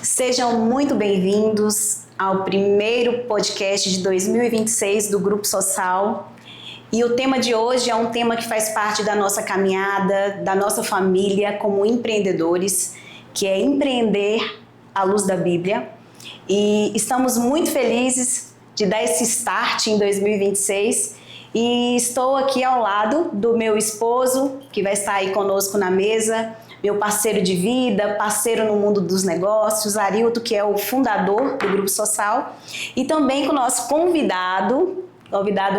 Sejam muito bem-vindos ao primeiro podcast de 2026 do Grupo Social. E o tema de hoje é um tema que faz parte da nossa caminhada, da nossa família como empreendedores, que é empreender à luz da Bíblia. E estamos muito felizes de dar esse start em 2026. E estou aqui ao lado do meu esposo, que vai estar aí conosco na mesa, meu parceiro de vida, parceiro no mundo dos negócios, Arilton, que é o fundador do Grupo Social, e também com o nosso convidado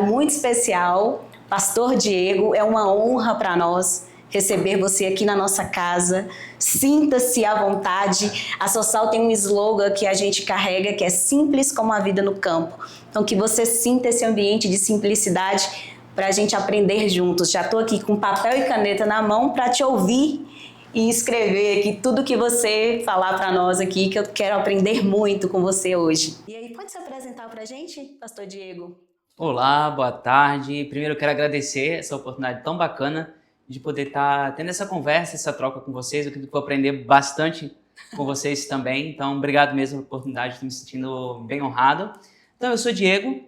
muito especial, Pastor Diego. É uma honra para nós receber você aqui na nossa casa. Sinta-se à vontade. A Social tem um slogan que a gente carrega, que é simples como a vida no campo. Então, que você sinta esse ambiente de simplicidade para a gente aprender juntos. Já estou aqui com papel e caneta na mão para te ouvir e escrever aqui tudo que você falar para nós aqui, que eu quero aprender muito com você hoje. E aí, pode se apresentar para a gente, Pastor Diego? Olá, boa tarde. Primeiro eu quero agradecer essa oportunidade tão bacana de poder estar tendo essa conversa, essa troca com vocês. Eu acredito que vou aprender bastante com vocês também. Então, obrigado mesmo pela oportunidade, estou me sentindo bem honrado. Então, eu sou Diego,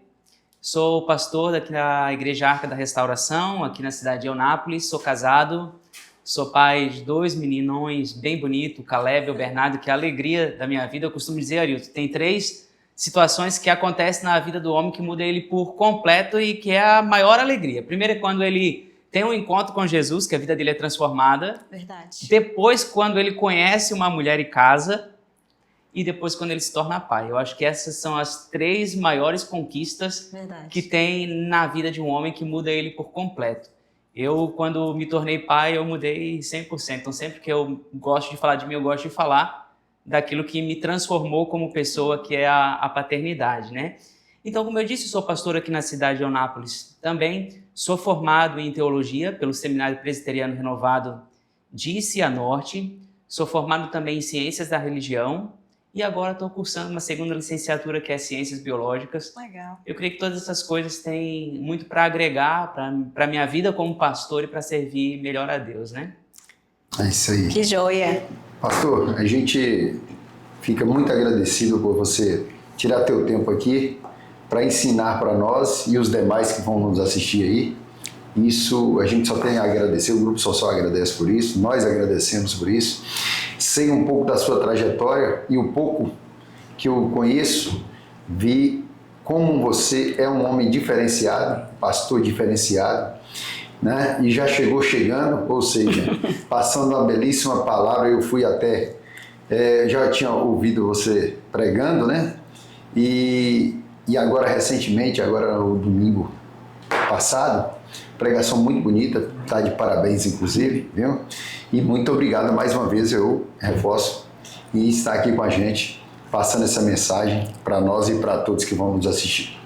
sou pastor aqui na Igreja Arca da Restauração, aqui na cidade de Eunápolis, sou casado. Sou pai de 2 meninões bem bonitos, o Caleb e o Bernardo, que é a alegria da minha vida. Eu costumo dizer, Arilton, tem 3 situações que acontecem na vida do homem que muda ele por completo e que é a maior alegria. Primeiro é quando ele tem um encontro com Jesus, que a vida dele é transformada. Verdade. Depois, quando ele conhece uma mulher e casa. E depois, quando ele se torna pai. Eu acho que essas são as 3 maiores conquistas que tem na vida de um homem que muda ele por completo. Eu, quando me tornei pai, eu mudei 100%. Então, sempre que eu gosto de falar de mim, eu gosto de falar daquilo que me transformou como pessoa, que é a paternidade, né? Então, como eu disse, sou pastor aqui na cidade de Eunápolis também. Sou formado em teologia pelo Seminário Presbiteriano Renovado de Cianorte. Sou formado também em ciências da religião. E agora estou cursando uma segunda licenciatura, que é Ciências Biológicas. Legal. Eu creio que todas essas coisas têm muito para agregar para a minha vida como pastor e para servir melhor a Deus, né? É isso aí. Que joia. Pastor, a gente fica muito agradecido por você tirar teu tempo aqui para ensinar para nós e os demais que vão nos assistir aí. Isso a gente só tem a agradecer, o Grupo Social agradece por isso, nós agradecemos por isso. Sei um pouco da sua trajetória e o pouco que eu conheço, vi como você é um homem diferenciado, pastor diferenciado, né? E já chegou chegando, ou seja, passando uma belíssima palavra. Eu fui até, já tinha ouvido você pregando, né? E agora recentemente, agora no domingo passado, pregação muito bonita, tá de parabéns inclusive, viu? E muito obrigado mais uma vez, eu reforço, e estar aqui com a gente, passando essa mensagem para nós e para todos que vão nos assistir.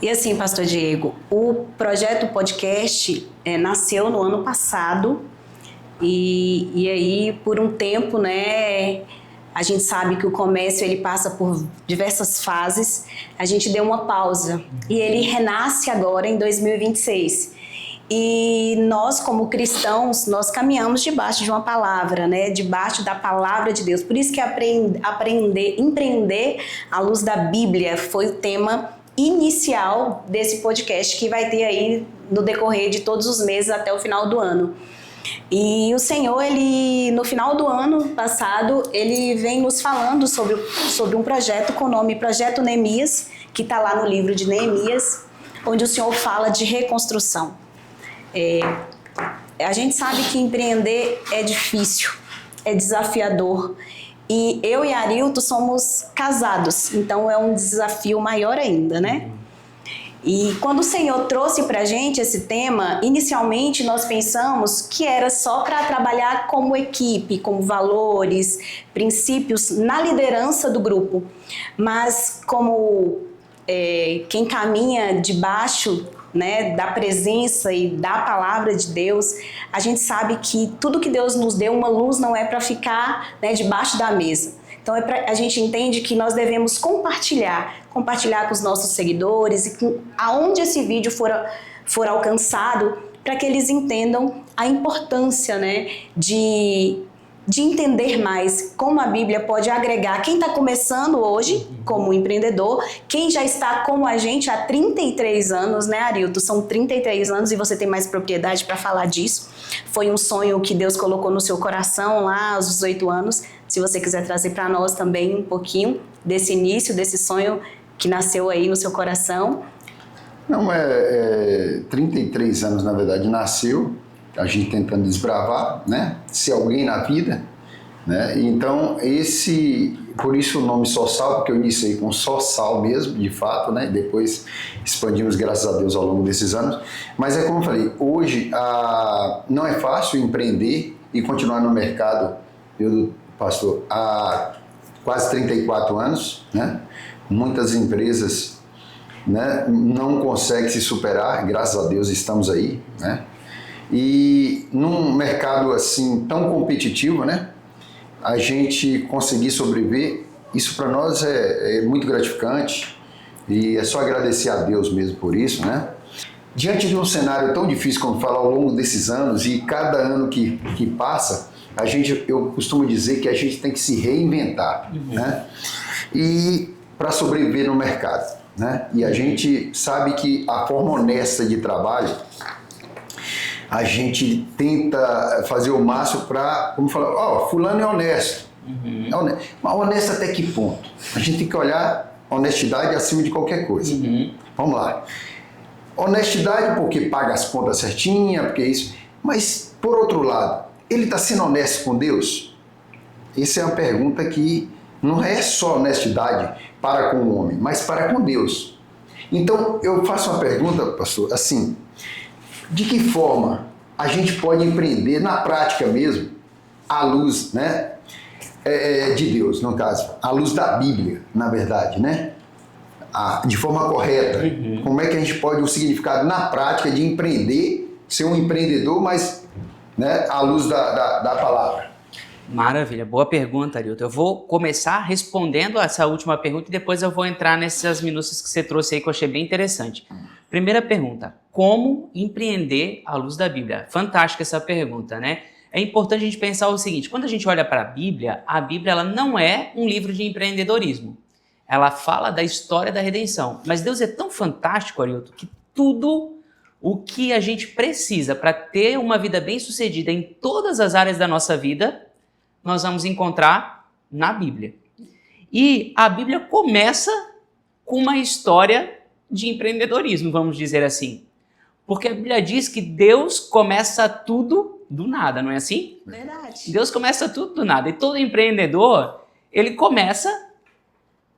E assim, Pastor Diego, o projeto podcast nasceu no ano passado e aí por um tempo, né, a gente sabe que o comércio ele passa por diversas fases, a gente deu uma pausa e ele renasce agora em 2026. E nós, como cristãos, nós caminhamos debaixo de uma palavra, né? Debaixo da palavra de Deus. Por isso que empreender à luz da Bíblia foi o tema inicial desse podcast, que vai ter aí no decorrer de todos os meses até o final do ano. E o Senhor, ele, no final do ano passado, ele vem nos falando sobre um projeto com o nome Projeto Neemias, que está lá no livro de Neemias, onde o Senhor fala de reconstrução. A gente sabe que empreender é difícil, é desafiador. E eu e Arilton somos casados, então é um desafio maior ainda, né? E quando o Senhor trouxe pra gente esse tema, inicialmente nós pensamos que era só para trabalhar como equipe, como valores, princípios na liderança do grupo. Mas como quem caminha debaixo, né, da presença e da palavra de Deus, a gente sabe que tudo que Deus nos deu, uma luz, não é para ficar, né, debaixo da mesa. Então a gente entende que nós devemos compartilhar com os nossos seguidores e com aonde esse vídeo for alcançado, para que eles entendam a importância, né, de de entender mais como a Bíblia pode agregar quem está começando hoje como empreendedor, quem já está como a gente há 33 anos, né, Arilton? São 33 anos e você tem mais propriedade para falar disso. Foi um sonho que Deus colocou no seu coração lá aos 18 anos. Se você quiser trazer para nós também um pouquinho desse início, desse sonho que nasceu aí no seu coração. Não, 33 anos, na verdade, nasceu, a gente tentando desbravar, né? Ser alguém na vida, né? Então, por isso o nome Sossal, porque eu iniciei com Sossal mesmo, de fato, né? Depois expandimos, graças a Deus, ao longo desses anos. Mas é como eu falei, hoje não é fácil empreender e continuar no mercado, pastor, há quase 34 anos, né? Muitas empresas, né, não conseguem se superar, graças a Deus estamos aí, né? E num mercado assim tão competitivo, né, a gente conseguir sobreviver, isso para nós é muito gratificante e é só agradecer a Deus mesmo por isso, né? Diante de um cenário tão difícil, como fala, ao longo desses anos, e cada ano que passa, eu costumo dizer que a gente tem que se reinventar, né? E para sobreviver no mercado, né? E a gente sabe que a forma honesta de trabalho, a gente tenta fazer o máximo para, como falar, fulano é honesto. É honesto. Mas honesto até que ponto? A gente tem que olhar honestidade acima de qualquer coisa. Vamos lá. Honestidade porque paga as contas certinha, porque isso. Mas, por outro lado, ele está sendo honesto com Deus? Essa é uma pergunta que não é só honestidade para com o homem, mas para com Deus. Então, eu faço uma pergunta, pastor, assim, de que forma a gente pode empreender na prática mesmo, à luz, né, de Deus, no caso, à luz da Bíblia, na verdade, né? De forma correta. Como é que a gente pode, o significado na prática de empreender, ser um empreendedor, mas, né, à luz da palavra? Maravilha, boa pergunta, Arilton. Eu vou começar respondendo essa última pergunta e depois eu vou entrar nessas minúcias que você trouxe aí que eu achei bem interessante. Primeira pergunta, como empreender à luz da Bíblia? Fantástica essa pergunta, né? É importante a gente pensar o seguinte, quando a gente olha para a Bíblia ela não é um livro de empreendedorismo. Ela fala da história da redenção. Mas Deus é tão fantástico, Arilton, que tudo o que a gente precisa para ter uma vida bem-sucedida em todas as áreas da nossa vida, nós vamos encontrar na Bíblia. E a Bíblia começa com uma história de empreendedorismo, vamos dizer assim. Porque a Bíblia diz que Deus começa tudo do nada, não é assim? Verdade. Deus começa tudo do nada. E todo empreendedor, ele começa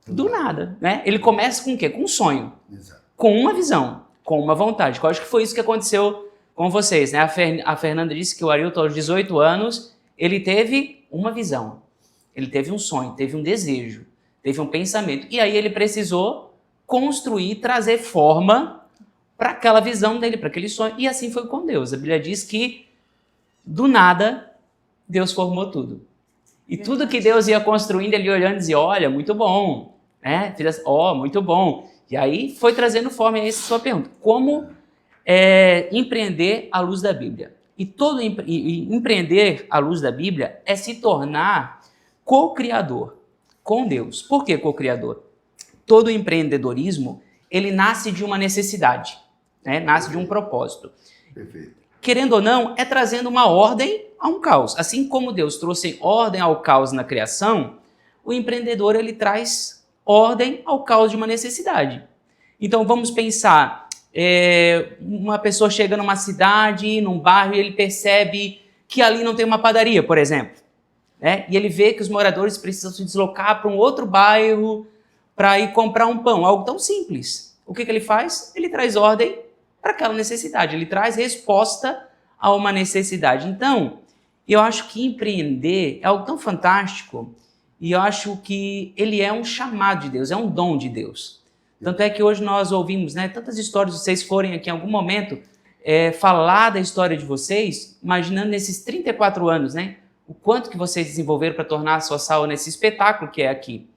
do nada, né? Ele começa com o quê? Com um sonho. Exato. Com uma visão, com uma vontade. Eu acho que foi isso que aconteceu com vocês, né? A Fernanda disse que o Arilton, aos 18 anos, ele teve uma visão, ele teve um sonho, teve um desejo, teve um pensamento. E aí ele precisou construir, trazer forma para aquela visão dele, para aquele sonho. E assim foi com Deus. A Bíblia diz que do nada Deus formou tudo. E tudo que Deus ia construindo, ele olhando e dizia, olha, muito bom, né? Muito bom. E aí foi trazendo forma. E essa é a sua pergunta. Como empreender à luz da Bíblia? E empreender à luz da Bíblia é se tornar co-criador com Deus. Por que co-criador? Todo empreendedorismo, ele nasce de uma necessidade, né? Nasce de um propósito. Perfeito. Querendo ou não, é trazendo uma ordem a um caos. Assim como Deus trouxe ordem ao caos na criação, o empreendedor ele traz ordem ao caos de uma necessidade. Então vamos pensar, uma pessoa chega numa cidade, num bairro, e ele percebe que ali não tem uma padaria, por exemplo, né? E ele vê que os moradores precisam se deslocar para um outro bairro para ir comprar um pão, algo tão simples. O que ele faz? Ele traz ordem para aquela necessidade, ele traz resposta a uma necessidade. Então, eu acho que empreender é algo tão fantástico e eu acho que ele é um chamado de Deus, é um dom de Deus. Tanto é que hoje nós ouvimos, né, tantas histórias, vocês forem aqui em algum momento falar da história de vocês, imaginando nesses 34 anos, né, o quanto que vocês desenvolveram para tornar a sua sala nesse espetáculo que é aqui.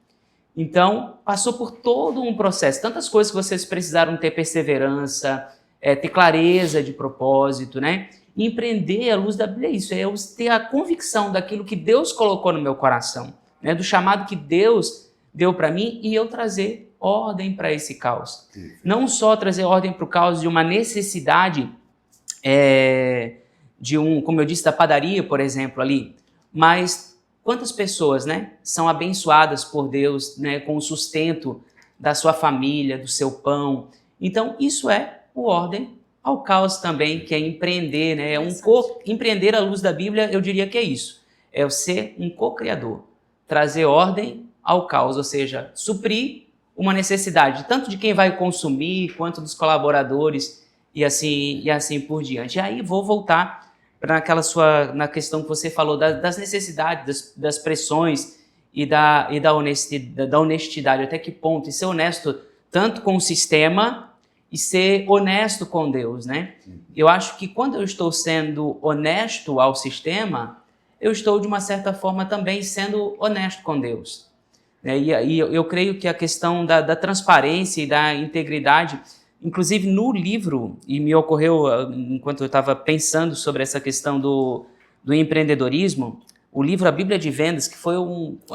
Então, passou por todo um processo, tantas coisas que vocês precisaram ter perseverança, ter clareza de propósito, né? E empreender à luz da Bíblia é isso, é eu ter a convicção daquilo que Deus colocou no meu coração, né? Do chamado que Deus deu para mim e eu trazer ordem para esse caos. Não só trazer ordem para o caos de uma necessidade como eu disse, da padaria, por exemplo, ali, mas quantas pessoas, né, são abençoadas por Deus, né, com o sustento da sua família, do seu pão. Então, isso é o ordem ao caos também, que é empreender, né? Empreender à luz da Bíblia, eu diria que é isso. É o ser um co-criador. Trazer ordem ao caos, ou seja, suprir uma necessidade, tanto de quem vai consumir, quanto dos colaboradores, e assim por diante. E aí vou voltar na questão que você falou das necessidades, das pressões e da honestidade. Até que ponto? E ser honesto tanto com o sistema e ser honesto com Deus, né? Eu acho que quando eu estou sendo honesto ao sistema, eu estou, de uma certa forma, também sendo honesto com Deus. E eu creio que a questão da transparência e da integridade, inclusive no livro, e me ocorreu enquanto eu estava pensando sobre essa questão do empreendedorismo, o livro A Bíblia de Vendas, que foi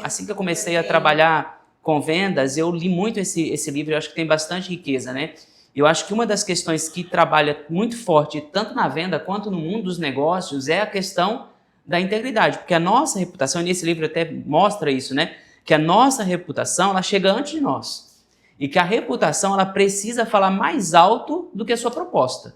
assim que eu comecei a trabalhar com vendas, eu li muito esse livro, eu acho que tem bastante riqueza, né? Eu acho que uma das questões que trabalha muito forte, tanto na venda quanto no mundo dos negócios, é a questão da integridade, porque a nossa reputação, e nesse livro até mostra isso, né? Que a nossa reputação, ela chega antes de nós. E que a reputação, ela precisa falar mais alto do que a sua proposta.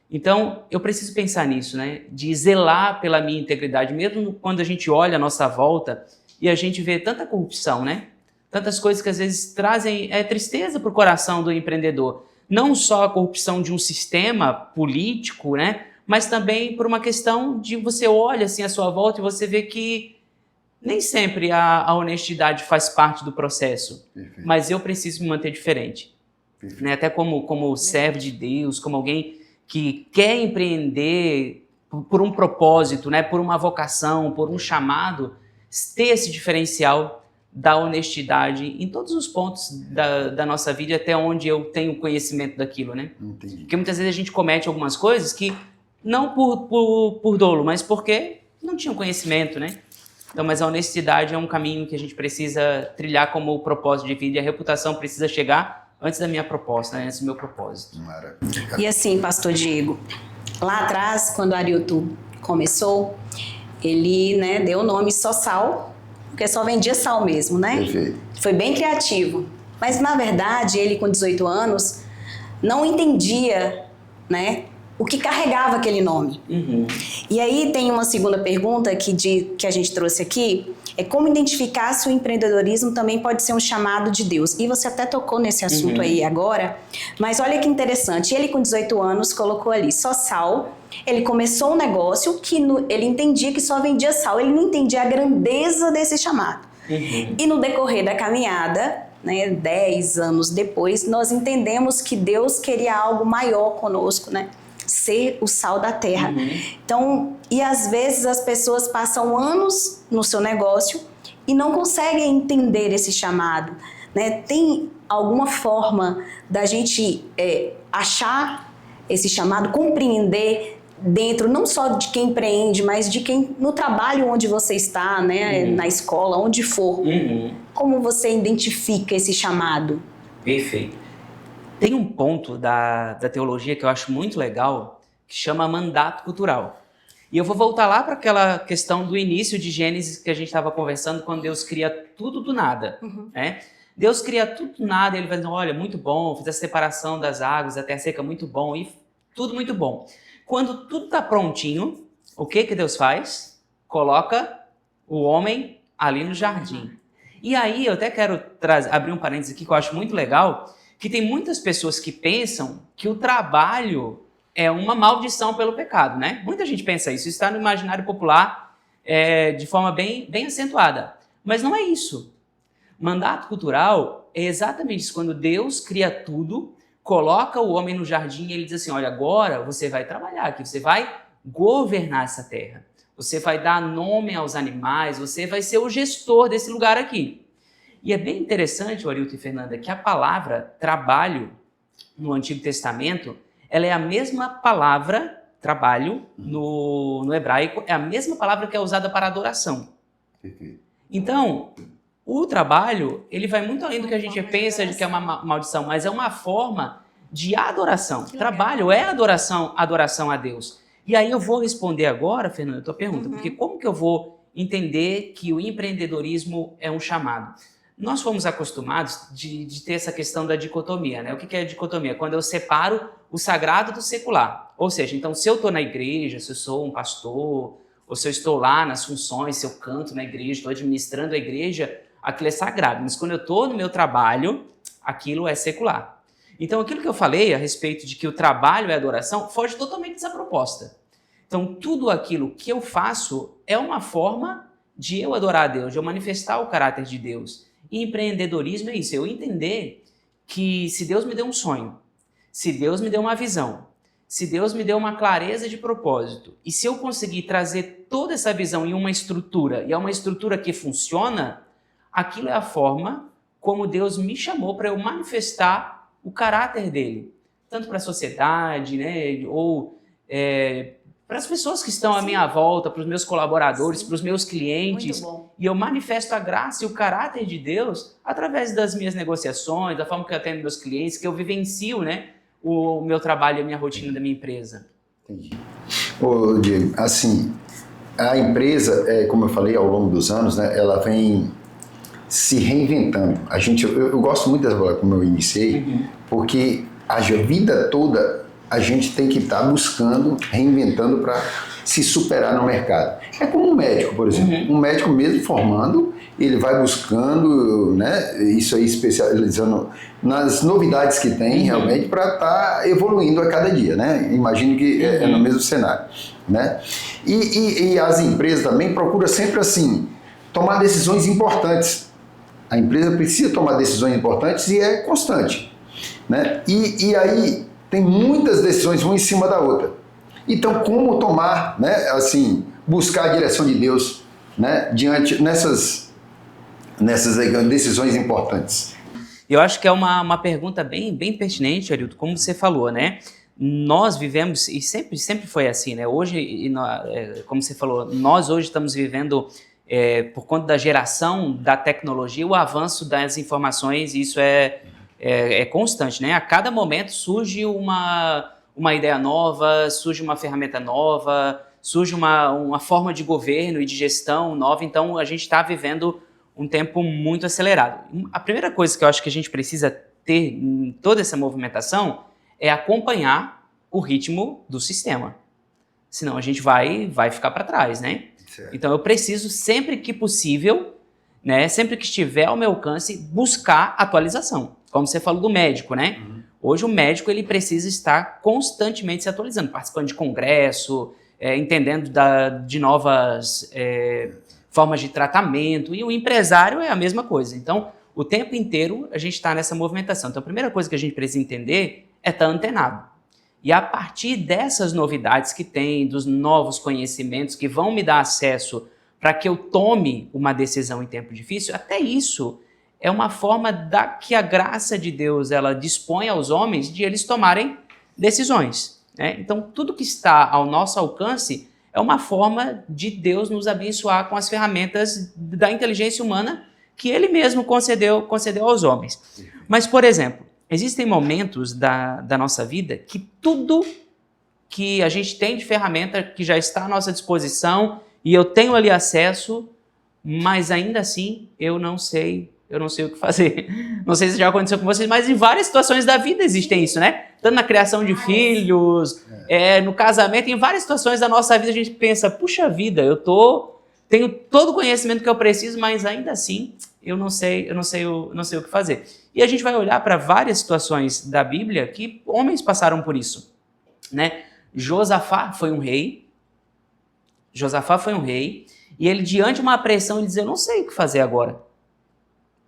Então, eu preciso pensar nisso, né? De zelar pela minha integridade, mesmo quando a gente olha a nossa volta e a gente vê tanta corrupção, né? Tantas coisas que às vezes trazem tristeza para o coração do empreendedor. Não só a corrupção de um sistema político, né? Mas também por uma questão de você olha assim à sua volta e você vê que nem sempre a honestidade faz parte do processo. Perfeito. Mas eu preciso me manter diferente. Né? Até como servo de Deus, como alguém que quer empreender por um propósito, né? Por uma vocação, por um chamado, ter esse diferencial da honestidade em todos os pontos da nossa vida, até onde eu tenho conhecimento daquilo, né? Entendi. Porque muitas vezes a gente comete algumas coisas que não por dolo, mas porque não tinham conhecimento, né? Então, mas a honestidade é um caminho que a gente precisa trilhar como propósito de vida, e a reputação precisa chegar antes da minha proposta, né? Antes do meu propósito. Maravilha. E assim, pastor Diego, lá atrás, quando o Arilton começou, ele, né, deu o nome Só Sal, porque só vendia sal mesmo, né? Perfeito. Foi bem criativo. Mas, na verdade, ele com 18 anos não entendia, né, o que carregava aquele nome. Uhum. E aí tem uma segunda pergunta que a gente trouxe aqui, é como identificar se o empreendedorismo também pode ser um chamado de Deus. E você até tocou nesse assunto aí agora, mas olha que interessante, ele com 18 anos colocou ali só sal, ele começou um negócio que ele entendia que só vendia sal, ele não entendia a grandeza desse chamado. Uhum. E no decorrer da caminhada, né, 10 anos depois, nós entendemos que Deus queria algo maior conosco, né? Ser o sal da terra. Uhum. Então, e às vezes as pessoas passam anos no seu negócio e não conseguem entender esse chamado, né? Tem alguma forma da gente achar esse chamado, compreender dentro, não só de quem empreende, mas de quem no trabalho onde você está, né? Uhum. Na escola, onde for. Uhum. Como você identifica esse chamado? Perfeito. Tem um ponto da teologia que eu acho muito legal, que chama mandato cultural. E eu vou voltar lá para aquela questão do início de Gênesis que a gente estava conversando, quando Deus cria tudo do nada. Uhum. Né? Deus cria tudo do nada, ele vai dizer, olha, muito bom, fiz a separação das águas, a terra seca, muito bom, e tudo muito bom. Quando tudo está prontinho, o que Deus faz? Coloca o homem ali no jardim. E aí eu até quero abrir um parênteses aqui que eu acho muito legal, que tem muitas pessoas que pensam que o trabalho é uma maldição pelo pecado, né? Muita gente pensa isso está no imaginário popular de forma bem acentuada. Mas não é isso. Mandato cultural é exatamente isso. Quando Deus cria tudo, coloca o homem no jardim e ele diz assim, olha, agora você vai trabalhar aqui, você vai governar essa terra. Você vai dar nome aos animais, você vai ser o gestor desse lugar aqui. E é bem interessante, Arilton e Fernanda, que a palavra trabalho no Antigo Testamento, ela é a mesma palavra trabalho, no hebraico, é a mesma palavra que é usada para adoração. Então, o trabalho, ele vai muito além do que a gente pensa de que é uma maldição, mas é uma forma de adoração. Trabalho é adoração a Deus. E aí eu vou responder agora, Fernanda, a tua pergunta, porque como que eu vou entender que o empreendedorismo é um chamado? Nós fomos acostumados de ter essa questão da dicotomia, né? O que é a dicotomia? Quando eu separo o sagrado do secular. Ou seja, então se eu estou na igreja, se eu sou um pastor, ou se eu estou lá nas funções, se eu canto na igreja, estou administrando a igreja, aquilo é sagrado. Mas quando eu estou no meu trabalho, aquilo é secular. Então aquilo que eu falei a respeito de que o trabalho é adoração, foge totalmente dessa proposta. Então tudo aquilo que eu faço é uma forma de eu adorar a Deus, de eu manifestar o caráter de Deus. E empreendedorismo é isso, eu entender que se Deus me deu um sonho, se Deus me deu uma visão, se Deus me deu uma clareza de propósito, e se eu conseguir trazer toda essa visão em uma estrutura, e é uma estrutura que funciona, aquilo é a forma como Deus me chamou para eu manifestar o caráter dele, tanto para a sociedade, né, ou para as pessoas que estão à minha volta, para os meus colaboradores, para os meus clientes, e eu manifesto a graça e o caráter de Deus através das minhas negociações, da forma que eu atendo meus clientes, que eu vivencio, né, o meu trabalho e a minha rotina da minha empresa. Entendi. Ô, Diego, assim, a empresa, como eu falei, ao longo dos anos, né, ela vem se reinventando. Eu gosto muito dessa palavra, como eu iniciei, porque a vida toda a gente tem que estar buscando, reinventando para se superar no mercado. É como um médico, por exemplo. Um médico mesmo formando, ele vai buscando, né, isso aí, especializando nas novidades que tem realmente para estar evoluindo a cada dia, né? Imagino que é no mesmo cenário, né? E as empresas também procuram sempre assim tomar decisões importantes. A empresa precisa tomar decisões importantes e é constante, né? E aí tem muitas decisões uma em cima da outra. Então, como tomar, né, assim, buscar a direção de Deus, né, diante nessas decisões importantes? Eu acho que é uma pergunta bem pertinente, Arilton, como você falou, né? Nós vivemos, e sempre foi assim, né? Hoje, como você falou, nós hoje estamos vivendo, por conta da geração da tecnologia, o avanço das informações, isso é constante, né? A cada momento surge uma ideia nova, surge uma ferramenta nova, surge uma forma de governo e de gestão nova, então a gente está vivendo um tempo muito acelerado. A primeira coisa que eu acho que a gente precisa ter em toda essa movimentação é acompanhar o ritmo do sistema. Senão a gente vai ficar para trás, né? Certo. Então eu preciso, sempre que possível, né, sempre que estiver ao meu alcance, buscar atualização. Como você falou do médico, né? Hoje o médico ele precisa estar constantemente se atualizando, participando de congresso, entendendo de novas formas de tratamento, e o empresário é a mesma coisa. Então, o tempo inteiro a gente está nessa movimentação. Então, a primeira coisa que a gente precisa entender é estar antenado. E a partir dessas novidades que tem, dos novos conhecimentos que vão me dar acesso para que eu tome uma decisão em tempo difícil, até isso é uma forma que a graça de Deus ela dispõe aos homens de eles tomarem decisões, né? Então, tudo que está ao nosso alcance é uma forma de Deus nos abençoar com as ferramentas da inteligência humana que Ele mesmo concedeu aos homens. Mas, por exemplo, existem momentos da nossa vida que tudo que a gente tem de ferramenta que já está à nossa disposição e eu tenho ali acesso, mas ainda assim eu não sei o que fazer. Não sei se já aconteceu com vocês, mas em várias situações da vida existem isso, né? Tanto na criação de filhos, no casamento, em várias situações da nossa vida a gente pensa, puxa vida, tenho todo o conhecimento que eu preciso, mas ainda assim eu não sei o que fazer. E a gente vai olhar para várias situações da Bíblia que homens passaram por isso, né? Josafá foi um rei, e ele, diante de uma pressão, ele dizia, eu não sei o que fazer agora.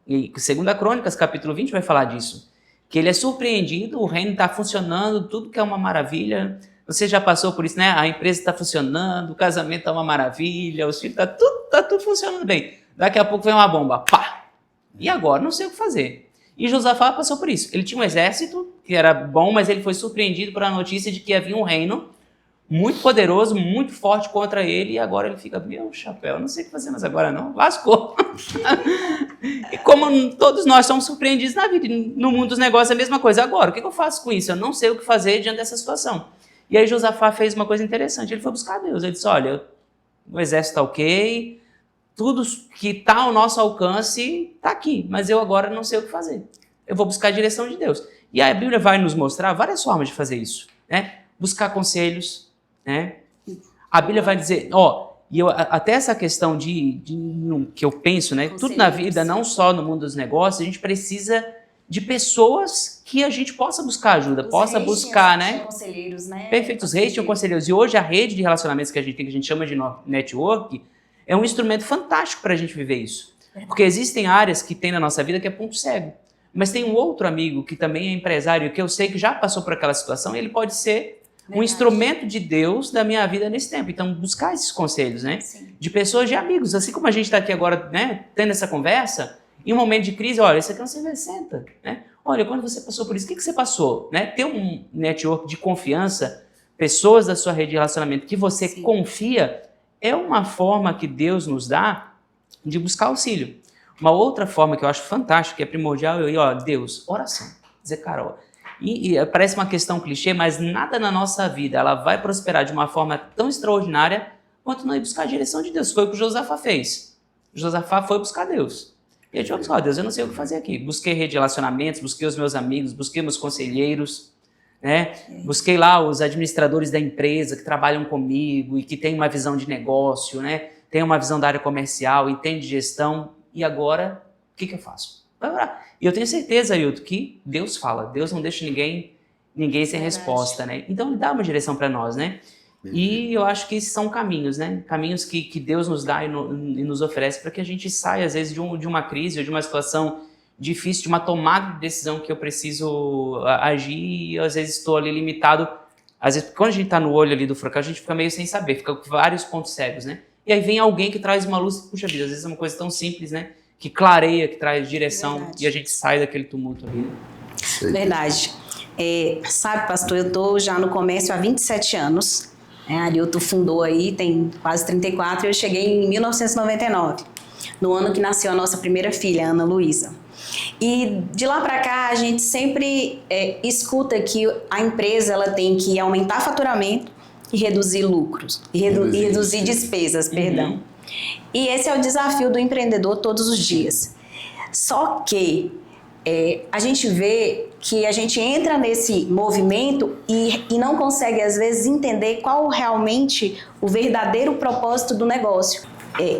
E 2 Crônicas, capítulo 20, vai falar disso. Que ele é surpreendido, o reino está funcionando, tudo que é uma maravilha. Você já passou por isso, né? A empresa está funcionando, o casamento está uma maravilha, os filhos, tá tudo funcionando bem. Daqui a pouco vem uma bomba, pá! E agora? Não sei o que fazer. E Josafá passou por isso. Ele tinha um exército, que era bom, mas ele foi surpreendido por a notícia de que havia um reino muito poderoso, muito forte contra ele, e agora ele fica, meu chapéu, não sei o que fazer mais agora não, lascou. E como todos nós somos surpreendidos na vida, no mundo dos negócios é a mesma coisa. Agora, o que eu faço com isso? Eu não sei o que fazer diante dessa situação. E aí Josafá fez uma coisa interessante, ele foi buscar Deus, ele disse, olha, o exército está ok, tudo que está ao nosso alcance está aqui, mas eu agora não sei o que fazer. Eu vou buscar a direção de Deus. E a Bíblia vai nos mostrar várias formas de fazer isso, né? Buscar conselhos, né? A Bíblia vai dizer, até essa questão que eu penso, né? Tudo na vida, não só no mundo dos negócios, a gente precisa de pessoas que a gente possa buscar ajuda, possa buscar, né? Conselheiros, né? Perfeito, os reis tinham conselheiros. E hoje a rede de relacionamentos que a gente tem, que a gente chama de network, é um instrumento fantástico para a gente viver isso. Porque existem áreas que tem na nossa vida que é ponto cego. Mas tem um outro amigo que também é empresário, que eu sei que já passou por aquela situação, e ele pode ser um instrumento de Deus da minha vida nesse tempo. Então, buscar esses conselhos, né? Sim. De pessoas, de amigos. Assim como a gente está aqui agora, né, tendo essa conversa, em um momento de crise, olha, isso aqui não se senta, né? Olha, quando você passou por isso, o que você passou? Né? Ter um network de confiança, pessoas da sua rede de relacionamento que você confia, é uma forma que Deus nos dá de buscar auxílio. Uma outra forma que eu acho fantástica, que é primordial, Deus, oração. Dizer, Carol, e parece uma questão clichê, mas nada na nossa vida ela vai prosperar de uma forma tão extraordinária quanto não ir buscar a direção de Deus. Foi o que o Josafá fez. O Josafá foi buscar Deus. E ele disse, Deus, eu não sei o que fazer aqui. Busquei rede de relacionamentos, busquei os meus amigos, busquei meus conselheiros, né? Busquei lá os administradores da empresa que trabalham comigo e que têm uma visão de negócio, né? Tem uma visão da área comercial, entende de gestão. E agora, o que eu faço? Vai orar. E eu tenho certeza, Ailton, que Deus fala. Deus não deixa ninguém sem resposta, né? Então ele dá uma direção para nós, né? E eu acho que esses são caminhos, né? Caminhos que Deus nos dá e nos oferece para que a gente saia, às vezes, de uma crise ou de uma situação difícil, de uma tomada de decisão que eu preciso agir e às vezes estou ali limitado. Às vezes, quando a gente está no olho ali do furacão, a gente fica meio sem saber, fica com vários pontos cegos, né? E aí vem alguém que traz uma luz, puxa vida, às vezes é uma coisa tão simples, né? Que clareia, que traz direção e a gente sai daquele tumulto ali. Verdade. Sabe, pastor, eu estou já no comércio há 27 anos. A Ailton fundou aí, tem quase 34, e eu cheguei em 1999, no ano que nasceu a nossa primeira filha, Ana Luísa. E de lá para cá, a gente sempre escuta que a empresa ela tem que aumentar faturamento e reduzir lucros, e reduzir despesas, perdão. E esse é o desafio do empreendedor todos os dias. Só que a gente vê que a gente entra nesse movimento e não consegue, às vezes, entender qual realmente o verdadeiro propósito do negócio.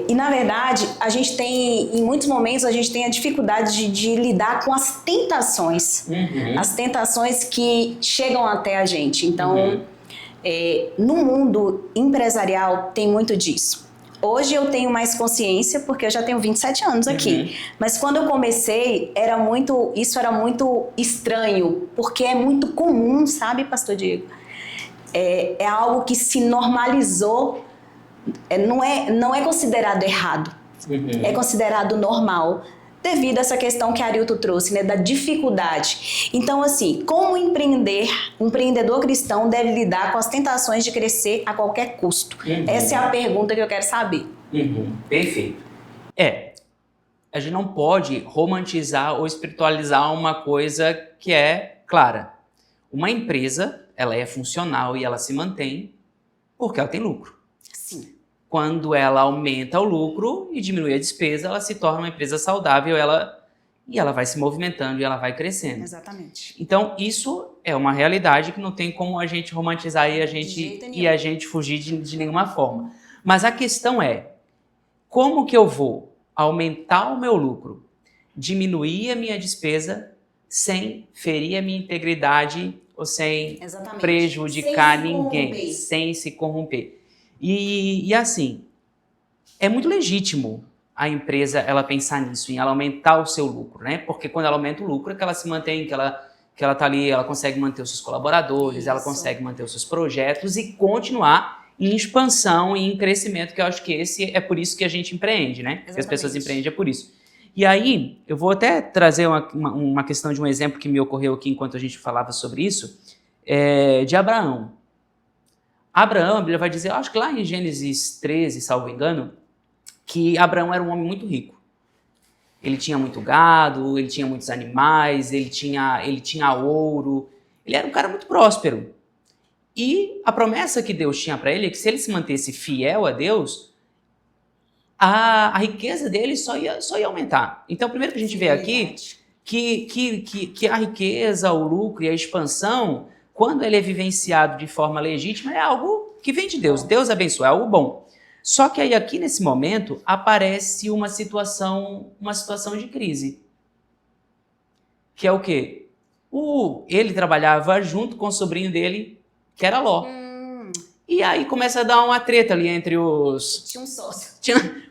E, na verdade, a gente tem, em muitos momentos, a gente tem a dificuldade de lidar com as tentações. As tentações que chegam até a gente. Então, no mundo empresarial tem muito disso. Hoje eu tenho mais consciência porque eu já tenho 27 anos aqui. Mas quando eu comecei, isso era muito estranho, porque é muito comum, sabe, pastor Diego? É algo que se normalizou, não é considerado errado, é considerado normal, devido a essa questão que a Ailton trouxe, né, da dificuldade. Então, assim, como empreender, um empreendedor cristão deve lidar com as tentações de crescer a qualquer custo? Essa é a pergunta que eu quero saber. Perfeito. A gente não pode romantizar ou espiritualizar uma coisa que é clara. Uma empresa, ela é funcional e ela se mantém porque ela tem lucro. Sim. Quando ela aumenta o lucro e diminui a despesa, ela se torna uma empresa saudável, e ela vai se movimentando e ela vai crescendo. Exatamente. Então, isso é uma realidade que não tem como a gente romantizar e a gente fugir de nenhuma forma. Mas a questão é, como que eu vou aumentar o meu lucro, diminuir a minha despesa, sem ferir a minha integridade ou sem prejudicar ninguém, sem se corromper? E assim, é muito legítimo a empresa ela pensar nisso, em ela aumentar o seu lucro, né? Porque quando ela aumenta o lucro é que ela se mantém, que ela tá ali, ela consegue manter os seus colaboradores, ela consegue manter os seus projetos e continuar em expansão e em crescimento, que eu acho que é por isso que a gente empreende, né? Que as pessoas empreendem é por isso. E aí, eu vou até trazer uma questão de um exemplo que me ocorreu aqui enquanto a gente falava sobre isso, de Abraão. Abraão, a Bíblia vai dizer, acho que lá em Gênesis 13, salvo engano, que Abraão era um homem muito rico. Ele tinha muito gado, ele tinha muitos animais, ele tinha ouro, ele era um cara muito próspero. E a promessa que Deus tinha para ele é que se ele se mantesse fiel a Deus, a riqueza dele só ia aumentar. Então, primeiro que a gente vê aqui, que a riqueza, o lucro e a expansão, quando ele é vivenciado de forma legítima, é algo que vem de Deus. Deus abençoa, é algo bom. Só que aí aqui nesse momento aparece uma situação de crise. Que é o quê? Ele trabalhava junto com o sobrinho dele, que era Ló. E aí começa a dar uma treta ali entre os... Tinha um sócio.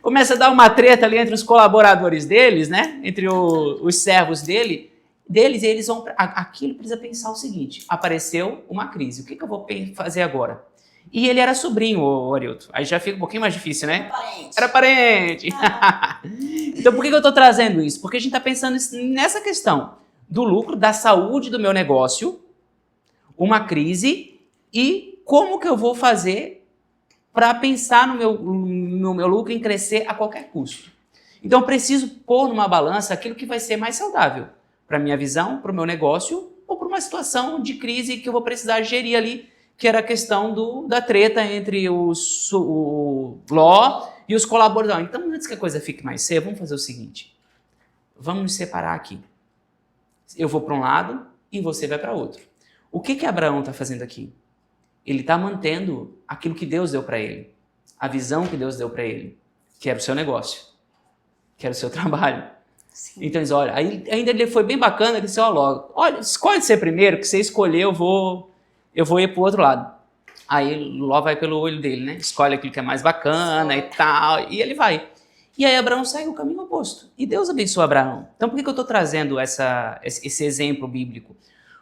Começa a dar uma treta ali entre os colaboradores deles, né? Entre os servos deles, e eles vão... Aquilo precisa pensar o seguinte, apareceu uma crise, o que eu vou fazer agora? E ele era sobrinho, o Arilton. Aí já fica um pouquinho mais difícil, né? Era parente. Então por que eu estou trazendo isso? Porque a gente está pensando nessa questão do lucro, da saúde do meu negócio, uma crise, e como que eu vou fazer para pensar no meu lucro em crescer a qualquer custo. Então eu preciso pôr numa balança aquilo que vai ser mais saudável para a minha visão, para o meu negócio, ou para uma situação de crise que eu vou precisar gerir ali, que era a questão da treta entre o Ló e os colaboradores. Então, antes que a coisa fique mais séria, vamos fazer o seguinte. Vamos nos separar aqui. Eu vou para um lado e você vai para outro. O que Abraão está fazendo aqui? Ele está mantendo aquilo que Deus deu para ele. A visão que Deus deu para ele. Que era o seu negócio. Que era o seu trabalho. Sim. Então, olha, aí ainda ele foi bem bacana, ele disse, olha, escolhe ser primeiro, que você escolher, eu vou ir pro outro lado. Aí Ló vai pelo olho dele, né? Escolhe aquilo que é mais bacana e tal, e ele vai. E aí Abraão segue o caminho oposto. E Deus abençoa Abraão. Então por que eu estou trazendo esse exemplo bíblico?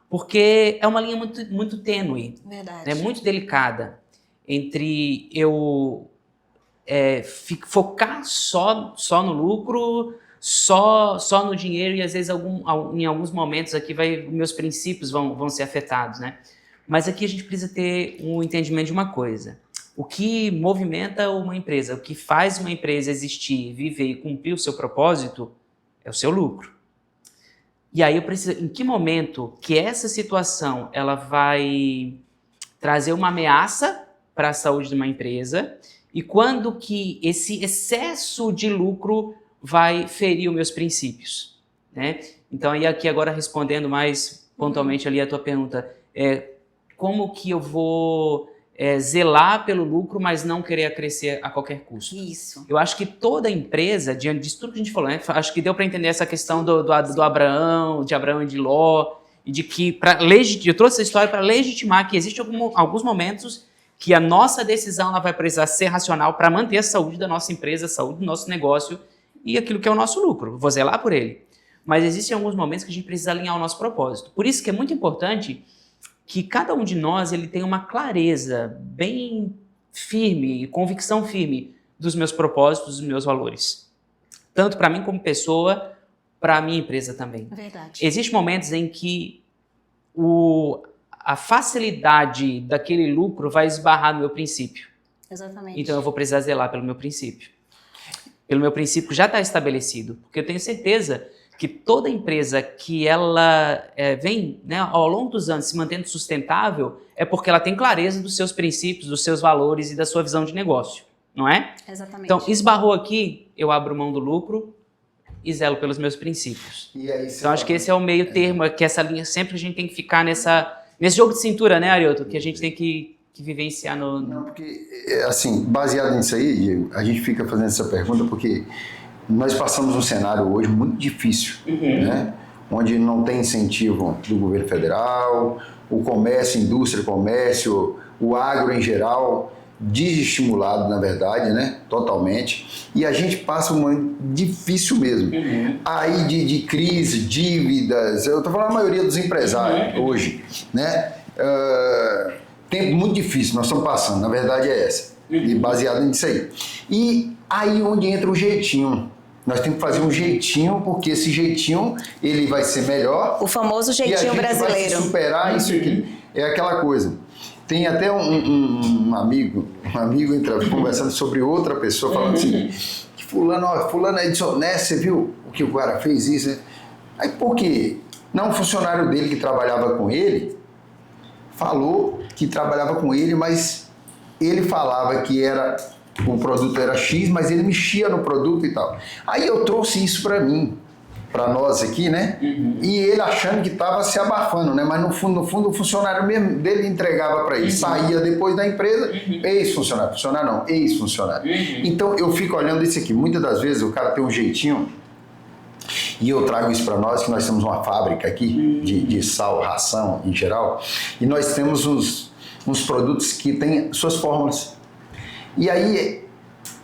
Porque é uma linha muito, muito tênue. Verdade. Né? Muito delicada. Entre eu focar só no lucro, só no dinheiro, e às vezes em alguns momentos aqui meus princípios vão ser afetados, né? Mas aqui a gente precisa ter um entendimento de uma coisa. O que movimenta uma empresa, o que faz uma empresa existir, viver e cumprir o seu propósito é o seu lucro. E aí eu preciso, em que momento que essa situação ela vai trazer uma ameaça para a saúde de uma empresa e quando que esse excesso de lucro vai ferir os meus princípios, né? Então aí aqui agora respondendo mais pontualmente ali a tua pergunta, como que eu vou zelar pelo lucro, mas não querer crescer a qualquer custo? Isso. Eu acho que toda empresa, diante disso tudo que a gente falou, né? Acho que deu para entender essa questão do Abraão, de Abraão e de Ló, e de que eu trouxe essa história para legitimar que existem alguns momentos que a nossa decisão ela vai precisar ser racional para manter a saúde da nossa empresa, a saúde do nosso negócio e aquilo que é o nosso lucro. Vou zelar por ele. Mas existem alguns momentos que a gente precisa alinhar o nosso propósito. Por isso que é muito importante que cada um de nós ele tenha uma clareza bem firme, convicção firme dos meus propósitos, dos meus valores. Tanto para mim como pessoa, para a minha empresa também. Verdade. Existem momentos em que a facilidade daquele lucro vai esbarrar no meu princípio. Exatamente. Então eu vou precisar zelar pelo meu princípio. Pelo meu princípio já está estabelecido. Porque eu tenho certeza que toda empresa que ela vem, né, ao longo dos anos se mantendo sustentável é porque ela tem clareza dos seus princípios, dos seus valores e da sua visão de negócio, não é? Exatamente. Então, esbarrou aqui, eu abro mão do lucro e zelo pelos meus princípios. E aí, então, acho que esse é o meio termo, que essa linha sempre a gente tem que ficar nesse jogo de cintura, né, Arilton? Que a gente tem que vivenciar no... Não, porque, assim, baseado nisso aí, Diego, a gente fica fazendo essa pergunta porque nós passamos um cenário hoje muito difícil, né? Onde não tem incentivo do governo federal, o comércio, indústria, comércio, o agro em geral, desestimulado, na verdade, né? Totalmente. E a gente passa um momento difícil mesmo. Aí de crise, dívidas, eu estou falando a maioria dos empresários hoje, né? Tempo muito difícil nós estamos passando, na verdade é essa. E baseado nisso aí. E aí onde entra o jeitinho. Nós temos que fazer um jeitinho, porque esse jeitinho ele vai ser melhor. O famoso jeitinho brasileiro. Vai superar isso aqui. É aquela coisa. Tem até um amigo conversando sobre outra pessoa, falando assim, que fulano é desonesto, você viu o que o cara fez isso? Né? Aí por quê? Não, um funcionário dele que trabalhava com ele, falou que trabalhava com ele, mas ele falava que o produto era X, mas ele mexia no produto e tal. Aí eu trouxe isso para mim, para nós aqui, né? E ele achando que estava se abafando, né? Mas no fundo, o funcionário mesmo dele entregava para ele. Saía depois da empresa, ex-funcionário. Funcionário não, ex-funcionário. Então eu fico olhando isso aqui. Muitas das vezes o cara tem um jeitinho, e eu trago isso para nós, que nós temos uma fábrica aqui de sal, ração em geral, e nós temos uns produtos que têm suas fórmulas. E aí,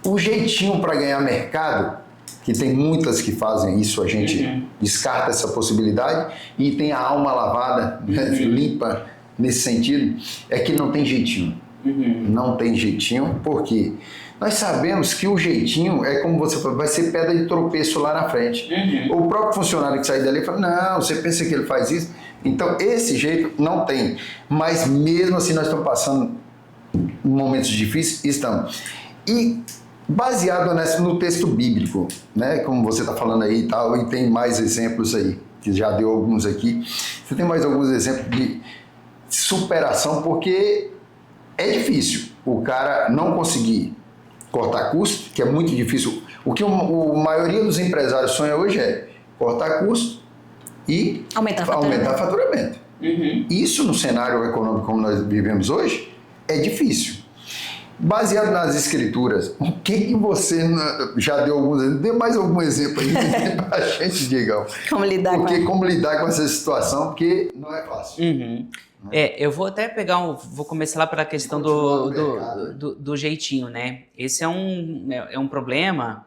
o jeitinho para ganhar mercado, que tem muitas que fazem isso, a gente descarta essa possibilidade, e tem a alma lavada, né, limpa nesse sentido, é que não tem jeitinho. Não tem jeitinho, porque nós sabemos que o jeitinho é como você falou, vai ser pedra de tropeço lá na frente. O próprio funcionário que sai dali fala, não, você pensa que ele faz isso? Então, esse jeito não tem. Mas mesmo assim, nós estamos passando momentos difíceis, estamos. E baseado no texto bíblico, né, como você está falando aí e tal, e tem mais exemplos aí, que já deu alguns aqui. Você tem mais alguns exemplos de superação, porque é difícil o cara não conseguir cortar custo, que é muito difícil. O que a maioria dos empresários sonha hoje é cortar custo e aumentar faturamento. Isso no cenário econômico como nós vivemos hoje é difícil. Baseado nas escrituras, o que você já deu alguns exemplos? Dê mais algum exemplo aí pra gente, Diegão. Como lidar com essa situação, porque não é fácil. Eu vou até vou começar lá para a questão do jeitinho, né? Esse é um problema,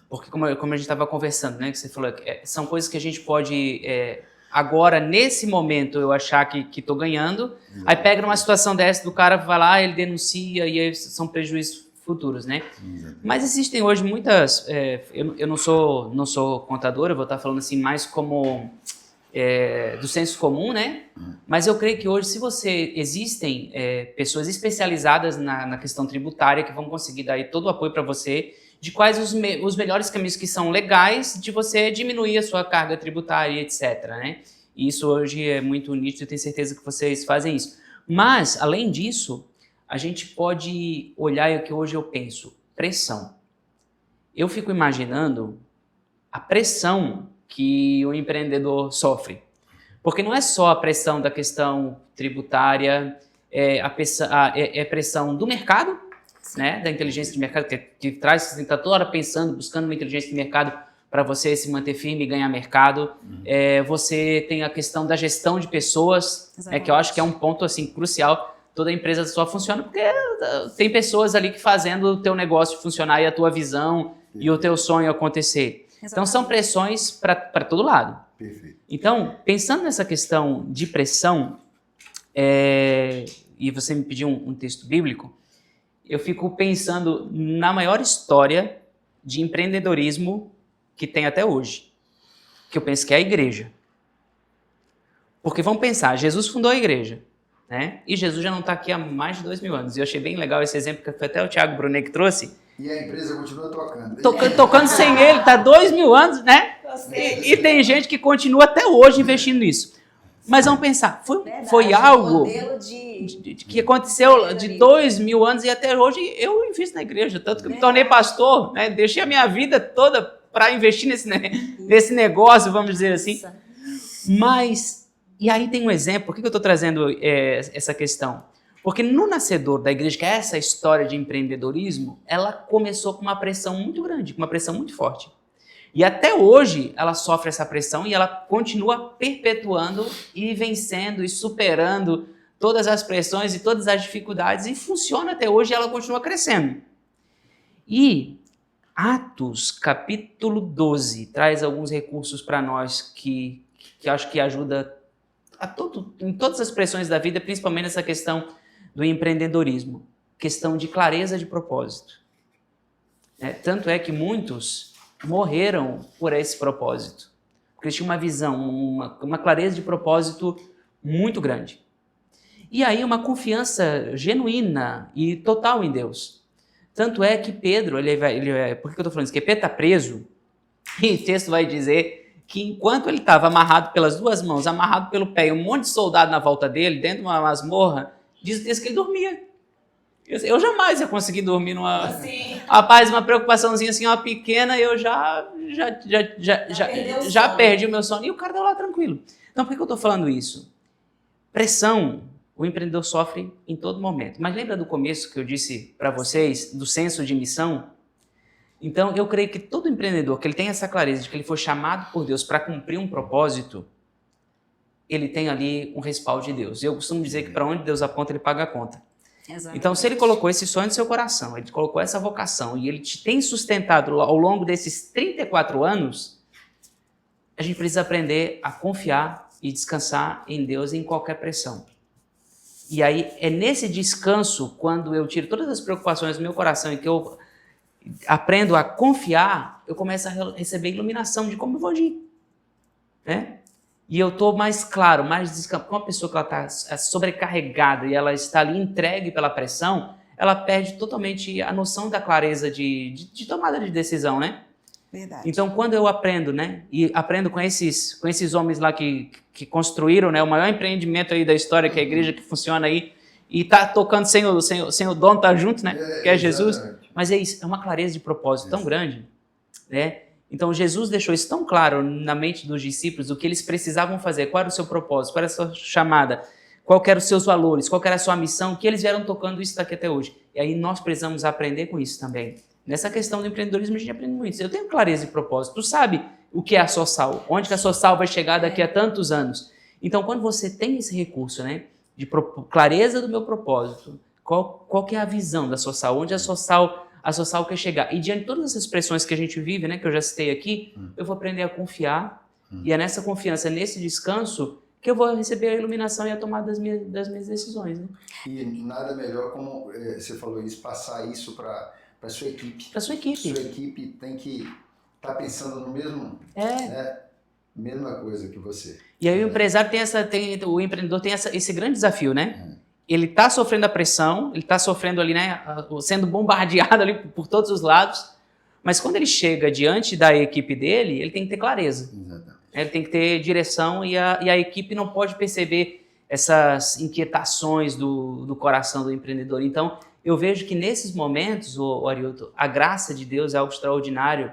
porque como a gente estava conversando, né? Que você falou, são coisas que a gente pode, agora, nesse momento, eu achar que estou ganhando, aí pega numa situação dessa do cara, vai lá, ele denuncia, e aí são prejuízos futuros, né? Mas existem hoje muitas, eu não sou contador, eu vou estar falando assim mais como do senso comum, né? Mas eu creio que hoje, existem pessoas especializadas na questão tributária que vão conseguir dar aí todo o apoio para você de quais os melhores caminhos que são legais de você diminuir a sua carga tributária, etc, né? E isso hoje é muito nítido, eu tenho certeza que vocês fazem isso. Mas, além disso, a gente pode olhar o que hoje eu penso, pressão. Eu fico imaginando a pressão que o empreendedor sofre. Porque não é só a pressão da questão tributária, é pressão do mercado, né, da inteligência de mercado, que traz, você está toda hora pensando, buscando uma inteligência de mercado para você se manter firme e ganhar mercado. Você tem a questão da gestão de pessoas, que eu acho que é um ponto assim, crucial. Toda empresa só funciona porque tem pessoas ali que fazendo o teu negócio funcionar e a tua visão e o teu sonho acontecer. Então, são pressões para todo lado. Perfeito. Então, pensando nessa questão de pressão, e você me pediu um texto bíblico, eu fico pensando na maior história de empreendedorismo que tem até hoje, que eu penso que é a igreja. Porque vamos pensar, Jesus fundou a igreja, né? E Jesus já não está aqui há mais de 2000 anos. E eu achei bem legal esse exemplo que foi até o Thiago Brunet que trouxe. E a empresa continua tocando. Tocando sem ele, está 2000 anos, né? E tem gente que continua até hoje investindo nisso. Mas vamos pensar, foi algo que aconteceu de 2000 anos e até hoje eu invisto na igreja, tanto que eu me tornei pastor, né? Deixei a minha vida toda para investir nesse negócio, vamos dizer assim. Mas, e aí tem um exemplo, por que eu estou trazendo essa questão? Porque no nascedor da igreja, que é essa história de empreendedorismo, ela começou com uma pressão muito grande, com uma pressão muito forte. E até hoje ela sofre essa pressão e ela continua perpetuando e vencendo e superando todas as pressões e todas as dificuldades e funciona até hoje e ela continua crescendo. E Atos, capítulo 12, traz alguns recursos para nós que acho que ajuda em todas as pressões da vida, principalmente nessa questão do empreendedorismo, questão de clareza de propósito. Tanto é que muitos morreram por esse propósito, porque eles tinham uma visão, uma clareza de propósito muito grande. E aí uma confiança genuína e total em Deus. Tanto é que Pedro, por que eu estou falando isso? Porque Pedro está preso, e o texto vai dizer que enquanto ele estava amarrado pelas duas mãos, amarrado pelo pé, e um monte de soldado na volta dele, dentro de uma masmorra, diz o texto que ele dormia. Eu jamais ia conseguir dormir numa... Rapaz, uma preocupaçãozinha assim, uma pequena, eu já perdi o meu sono. E o cara tá lá tranquilo. Então, por que eu estou falando isso? Pressão, o empreendedor sofre em todo momento. Mas lembra do começo que eu disse para vocês, do senso de missão? Então, eu creio que todo empreendedor, que ele tem essa clareza de que ele foi chamado por Deus para cumprir um propósito, ele tem ali um respaldo de Deus. Eu costumo dizer que para onde Deus aponta, ele paga a conta. Exatamente. Então, se ele colocou esse sonho no seu coração, ele colocou essa vocação e ele te tem sustentado ao longo desses 34 anos, a gente precisa aprender a confiar e descansar em Deus em qualquer pressão. E aí, é nesse descanso, quando eu tiro todas as preocupações do meu coração e que eu aprendo a confiar, eu começo a receber iluminação de como eu vou agir. Né? E eu estou mais claro, mais descansado. Uma pessoa que ela está sobrecarregada e ela está ali entregue pela pressão, ela perde totalmente a noção da clareza de tomada de decisão, né? Verdade. Então, quando eu aprendo, né? E aprendo com esses homens lá que construíram, né, o maior empreendimento aí da história, que é a igreja que funciona aí, e está tocando sem o dono estar junto, né? Que é Jesus. Exatamente. Mas é isso, é uma clareza de propósito tão grande, né? Então, Jesus deixou isso tão claro na mente dos discípulos, o que eles precisavam fazer, qual era o seu propósito, qual era a sua chamada, qual eram os seus valores, qual era a sua missão, que eles vieram tocando isso daqui até hoje. E aí nós precisamos aprender com isso também. Nessa questão do empreendedorismo, a gente aprende muito isso. Eu tenho clareza de propósito. Tu sabe o que é a Sossal, onde que a Sossal vai chegar daqui a tantos anos. Então, quando você tem esse recurso, né, de clareza do meu propósito, qual que é a visão da Sossal, onde a Sossal quer chegar. E diante de todas essas pressões que a gente vive, né, que eu já citei aqui, eu vou aprender a confiar. E é nessa confiança, nesse descanso, que eu vou receber a iluminação e a tomada das minhas decisões. Né? E nada melhor, como você falou isso, passar isso para a sua equipe. Para a sua equipe. Sua equipe tem que estar pensando no mesmo... Né, mesma coisa que você. E aí o empresário o empreendedor tem esse grande desafio, né? Ele está sofrendo a pressão, ele está sofrendo ali, né, sendo bombardeado ali por todos os lados, mas quando ele chega diante da equipe dele, ele tem que ter clareza. Exatamente. Ele tem que ter direção e a equipe não pode perceber essas inquietações do coração do empreendedor. Então, eu vejo que nesses momentos, Arilton, a graça de Deus é algo extraordinário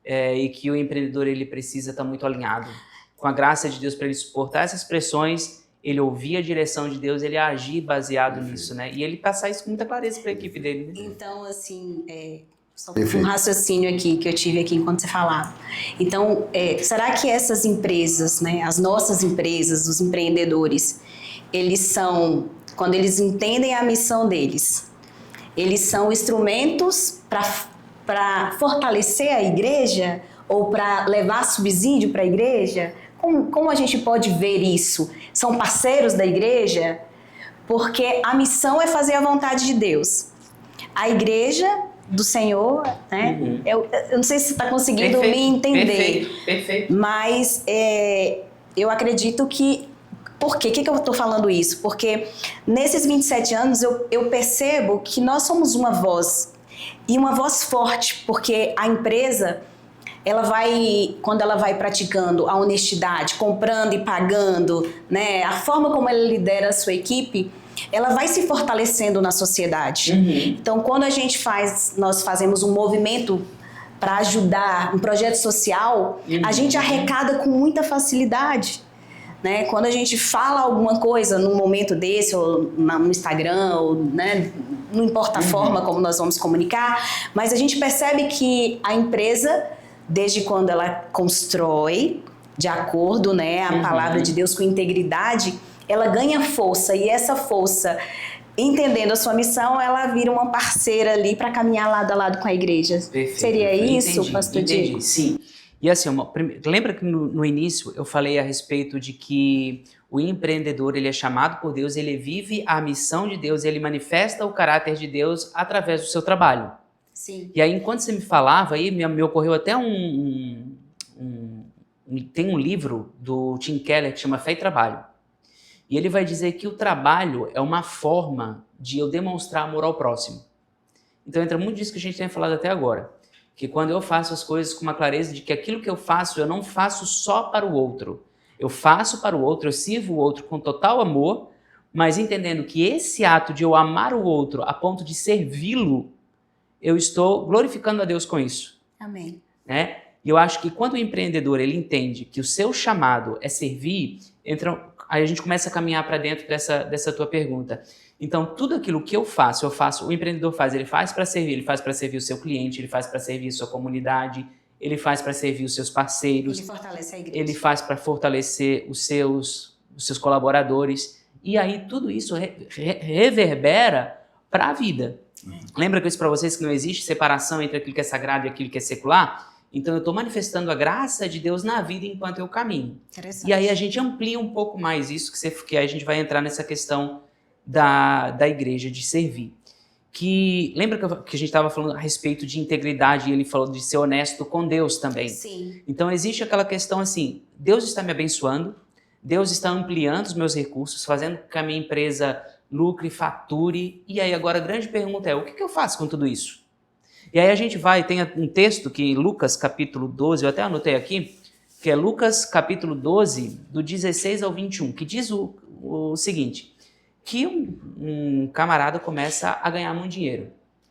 e que o empreendedor ele precisa estar muito alinhado com a graça de Deus para ele suportar essas pressões, ele ouvir a direção de Deus, ele agir baseado nisso, né? E ele passar isso com muita clareza para a equipe dele. Né? Então, assim, só um raciocínio aqui que eu tive aqui enquanto você falava. Então, será que essas empresas, né, as nossas empresas, os empreendedores, eles são, quando eles entendem a missão deles, eles são instrumentos para fortalecer a igreja ou para levar subsídio para a igreja? Como a gente pode ver isso? São parceiros da igreja? Porque a missão é fazer a vontade de Deus. A igreja do Senhor, né? Uhum. Eu não sei se você está conseguindo me entender. Perfeito. Mas eu acredito que... Por quê? O que eu estou falando isso? Porque nesses 27 anos eu percebo que nós somos uma voz. E uma voz forte, porque a empresa... quando ela vai praticando a honestidade, comprando e pagando, né, a forma como ela lidera a sua equipe, ela vai se fortalecendo na sociedade. Uhum. Então, quando nós fazemos um movimento para ajudar um projeto social, a gente arrecada com muita facilidade. Né? Quando a gente fala alguma coisa num momento desse, ou no Instagram, ou, né, não importa a forma como nós vamos comunicar, mas a gente percebe que a empresa... Desde quando ela constrói, de acordo, né, a palavra de Deus com integridade, ela ganha força. E essa força, entendendo a sua missão, ela vira uma parceira ali para caminhar lado a lado com a igreja. Perfeito, Seria isso, pastor Diego? Entendi, sim. E assim, lembra que no início eu falei a respeito de que o empreendedor ele é chamado por Deus, ele vive a missão de Deus, ele manifesta o caráter de Deus através do seu trabalho. Sim. E aí, enquanto você me falava, aí me ocorreu até tem um livro do Tim Keller que chama Fé e Trabalho. E ele vai dizer que o trabalho é uma forma de eu demonstrar amor ao próximo. Então entra muito disso que a gente tem falado até agora. Que quando eu faço as coisas com uma clareza de que aquilo que eu faço, eu não faço só para o outro. Eu faço para o outro, eu sirvo o outro com total amor, mas entendendo que esse ato de eu amar o outro a ponto de servi-lo, eu estou glorificando a Deus com isso. Amém. Né? E eu acho que quando o empreendedor ele entende que o seu chamado é servir, aí a gente começa a caminhar para dentro dessa tua pergunta. Então, tudo aquilo que eu faço, o empreendedor faz, ele faz para servir, ele faz para servir o seu cliente, ele faz para servir a sua comunidade, ele faz para servir os seus parceiros. Ele fortalece a igreja. Ele faz para fortalecer os seus colaboradores. E aí tudo isso reverbera para a vida. Lembra que eu disse para vocês que não existe separação entre aquilo que é sagrado e aquilo que é secular? Então eu estou manifestando a graça de Deus na vida enquanto eu caminho. E aí a gente amplia um pouco mais isso, que aí a gente vai entrar nessa questão da igreja, de servir. Lembra que a gente estava falando a respeito de integridade e ele falou de ser honesto com Deus também. Sim. Então existe aquela questão assim, Deus está me abençoando, Deus está ampliando os meus recursos, fazendo com que a minha empresa lucre, fature, e aí agora a grande pergunta é, o que eu faço com tudo isso? E aí a gente tem um texto que em Lucas capítulo 12, eu até anotei aqui, que é Lucas capítulo 12, do 16 ao 21, que diz o seguinte, que um camarada começa a ganhar muito dinheiro,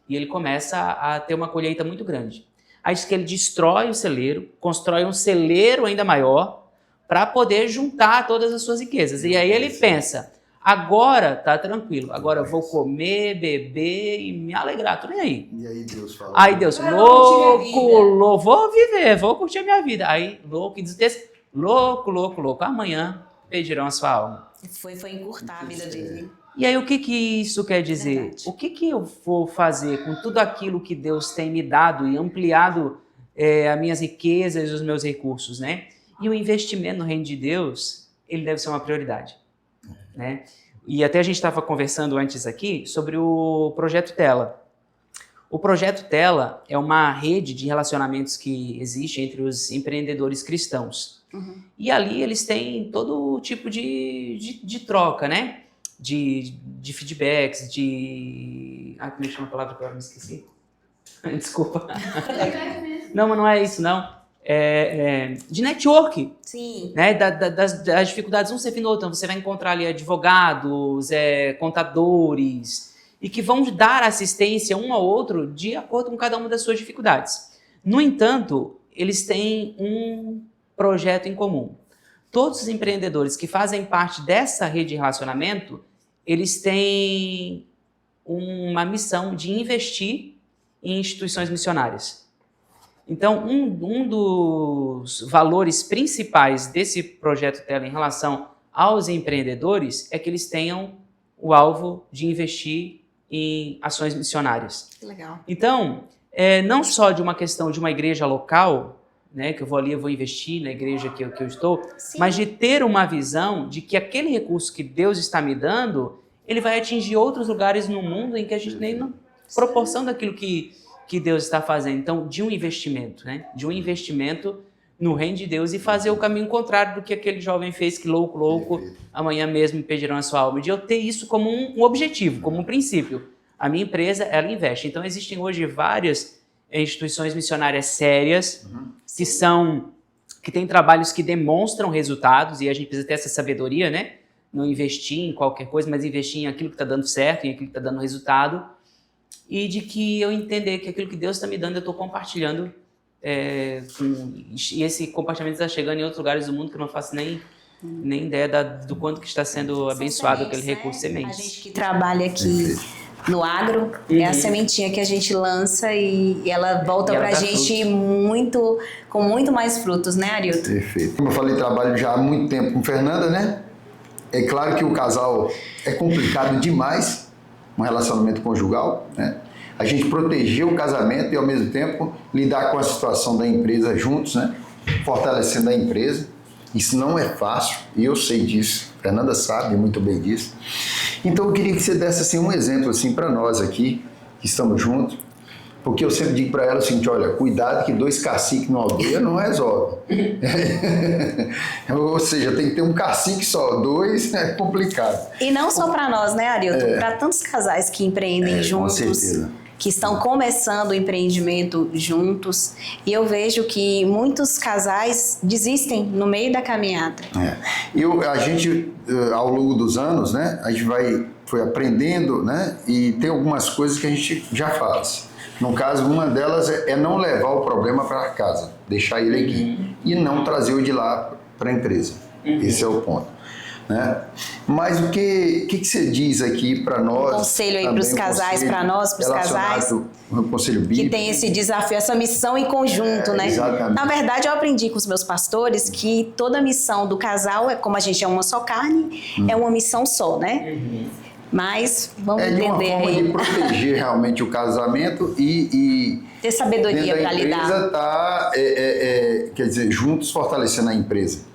e ele começa a ter uma colheita muito grande. Aí diz que ele destrói o celeiro, constrói um celeiro ainda maior, para poder juntar todas as suas riquezas. E aí ele pensa, agora tá tranquilo, agora eu vou comer, beber e me alegrar, tudo aí. E aí Deus fala... Aí Deus, louco, vou viver, vou curtir a minha vida. Aí, louco, e diz desse, louco, amanhã pedirão a sua alma. Foi encurtar a vida dele. E aí o que isso quer dizer? Verdade. O que eu vou fazer com tudo aquilo que Deus tem me dado e ampliado as minhas riquezas e os meus recursos, né? E o investimento no reino de Deus, ele deve ser uma prioridade, né? E até a gente estava conversando antes aqui sobre o Projeto Tela. O Projeto Tela é uma rede de relacionamentos que existe entre os empreendedores cristãos. Uhum. E ali eles têm todo tipo de troca, né? De feedbacks, como é que chama a palavra que eu me esqueci? Desculpa. Não, mas não é isso, não. De network. Sim. Né? Das dificuldades, um servindo o outro. Então, você vai encontrar ali advogados, contadores, e que vão dar assistência um ao outro de acordo com cada uma das suas dificuldades. No entanto, eles têm um projeto em comum. Todos os empreendedores que fazem parte dessa rede de relacionamento, eles têm uma missão de investir em instituições missionárias. Então, um dos valores principais desse projeto Tela em relação aos empreendedores é que eles tenham o alvo de investir em ações missionárias. Legal. Então, não só de uma questão de uma igreja local, né, que eu vou ali, eu vou investir na igreja que eu estou, sim, mas de ter uma visão de que aquele recurso que Deus está me dando, ele vai atingir outros lugares no mundo em que a gente nem na proporção daquilo que Deus está fazendo. Então, de um investimento, né? De um investimento no reino de Deus e fazer o caminho contrário do que aquele jovem fez, que louco, amanhã mesmo pedirão a sua alma. De eu ter isso como um objetivo, como um princípio. A minha empresa, ela investe. Então, existem hoje várias instituições missionárias sérias que têm trabalhos que demonstram resultados e a gente precisa ter essa sabedoria, né? Não investir em qualquer coisa, mas investir em aquilo que está dando certo, em aquilo que está dando resultado. E de que eu entender que aquilo que Deus está me dando, eu estou compartilhando. E esse compartilhamento está chegando em outros lugares do mundo que eu não faço nem ideia do quanto que está sendo abençoado aquele recurso, sementes. A gente que trabalha aqui no agro, é a sementinha que a gente lança e ela volta para a gente com muito mais frutos, né, Arilton? Perfeito. Como eu falei, trabalho já há muito tempo com Fernanda, né? É claro que o casal é complicado demais, um relacionamento conjugal, né? A gente proteger o casamento e, ao mesmo tempo, lidar com a situação da empresa juntos, né? Fortalecendo a empresa. Isso não é fácil, e eu sei disso. A Fernanda sabe muito bem disso. Então, eu queria que você desse assim, um exemplo assim, para nós aqui, que estamos juntos, Porque eu sempre digo para ela o seguinte, olha, cuidado que 2 caciques numa aldeia não resolve. Ou seja, tem que ter um cacique só, 2 é complicado. E não só para nós, né, Arilton? Para tantos casais que empreendem juntos, com certeza. Que estão começando o empreendimento juntos. E eu vejo que muitos casais desistem no meio da caminhada. A gente, ao longo dos anos, né, a gente foi aprendendo, né, e tem algumas coisas que a gente já faz. No caso, uma delas é não levar o problema para casa, deixar ele aqui e não trazer o de lá para a empresa. Esse é o ponto. Né? Mas o que você diz aqui para nós? Um conselho aí para os casais, para nós, para os casais, um conselho bíblico, que tem esse desafio, essa missão em conjunto, né? Exatamente. Na verdade, eu aprendi com os meus pastores que toda missão do casal, como a gente é uma só carne, é uma missão só, né? Mas vamos entender uma forma aí. de proteger realmente o casamento e ter sabedoria para lidar. A empresa tá, quer dizer, juntos fortalecendo a empresa.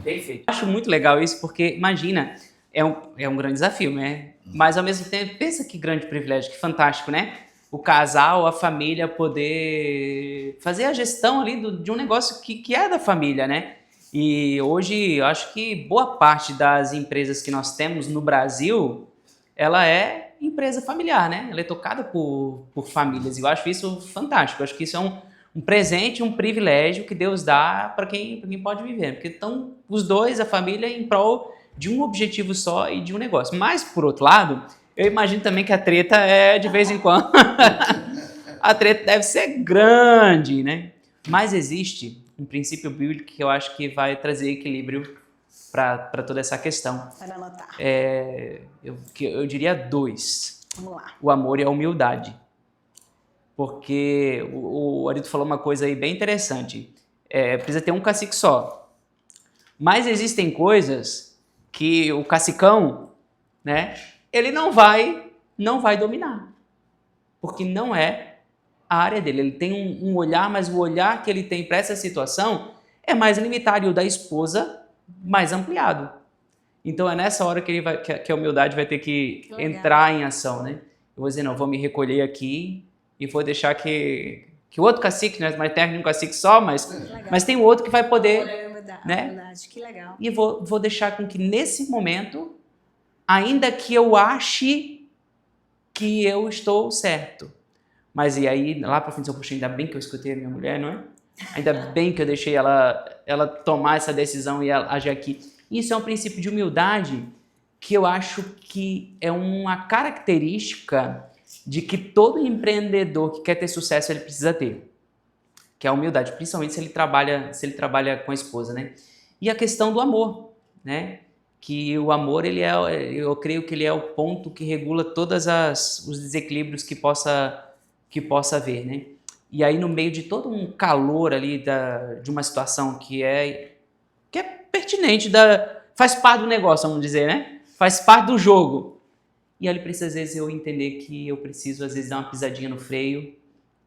Perfeito. Acho muito legal isso, porque imagina, é um grande desafio, né? Mas ao mesmo tempo, pensa que grande privilégio, que fantástico, né? O casal, a família poder fazer a gestão ali de um negócio que é da família, né? E hoje eu acho que boa parte das empresas que nós temos no Brasil, ela é empresa familiar, né? Ela é tocada por famílias e eu acho isso fantástico. Eu acho que isso é um presente, um privilégio que Deus dá para quem pode viver. Porque estão os dois, a família, em prol de um objetivo só e de um negócio. Mas, por outro lado, eu imagino também que a treta é de vez em quando. A treta deve ser grande, né? Mas existe um princípio bíblico que eu acho que vai trazer equilíbrio para toda essa questão. Para anotar. Eu diria 2. Vamos lá. O amor e a humildade. Porque o Arilton falou uma coisa aí bem interessante. Precisa ter um cacique só. Mas existem coisas que o cacicão, né, ele não vai dominar. Porque não é a área dele. Ele tem um olhar, mas o olhar que ele tem para essa situação é mais limitado. E o da esposa, mais ampliado. Então é nessa hora que a humildade vai ter que entrar em ação, né? Eu vou dizer, não, vou me recolher aqui e vou deixar que o outro cacique, né, mas tem um cacique só, mas tem o outro que vai poder, né? Verdade, que legal. E vou deixar com que nesse momento, ainda que eu ache que eu estou certo, mas e aí lá para frente eu puxei, ainda bem que eu escutei a minha mulher, não é? Ainda bem que eu deixei ela tomar essa decisão e ela agir aqui. Isso é um princípio de humildade que eu acho que é uma característica de que todo empreendedor que quer ter sucesso, ele precisa ter, que é a humildade, principalmente se ele trabalha com a esposa, né? E a questão do amor, né? Que o amor, eu creio que ele é o ponto que regula todos os desequilíbrios que possa haver, né? E aí no meio de todo um calor ali de uma situação que é pertinente, faz parte do negócio, vamos dizer, né? Faz parte do jogo. E ali precisa, às vezes, eu entender que eu preciso, às vezes, dar uma pisadinha no freio,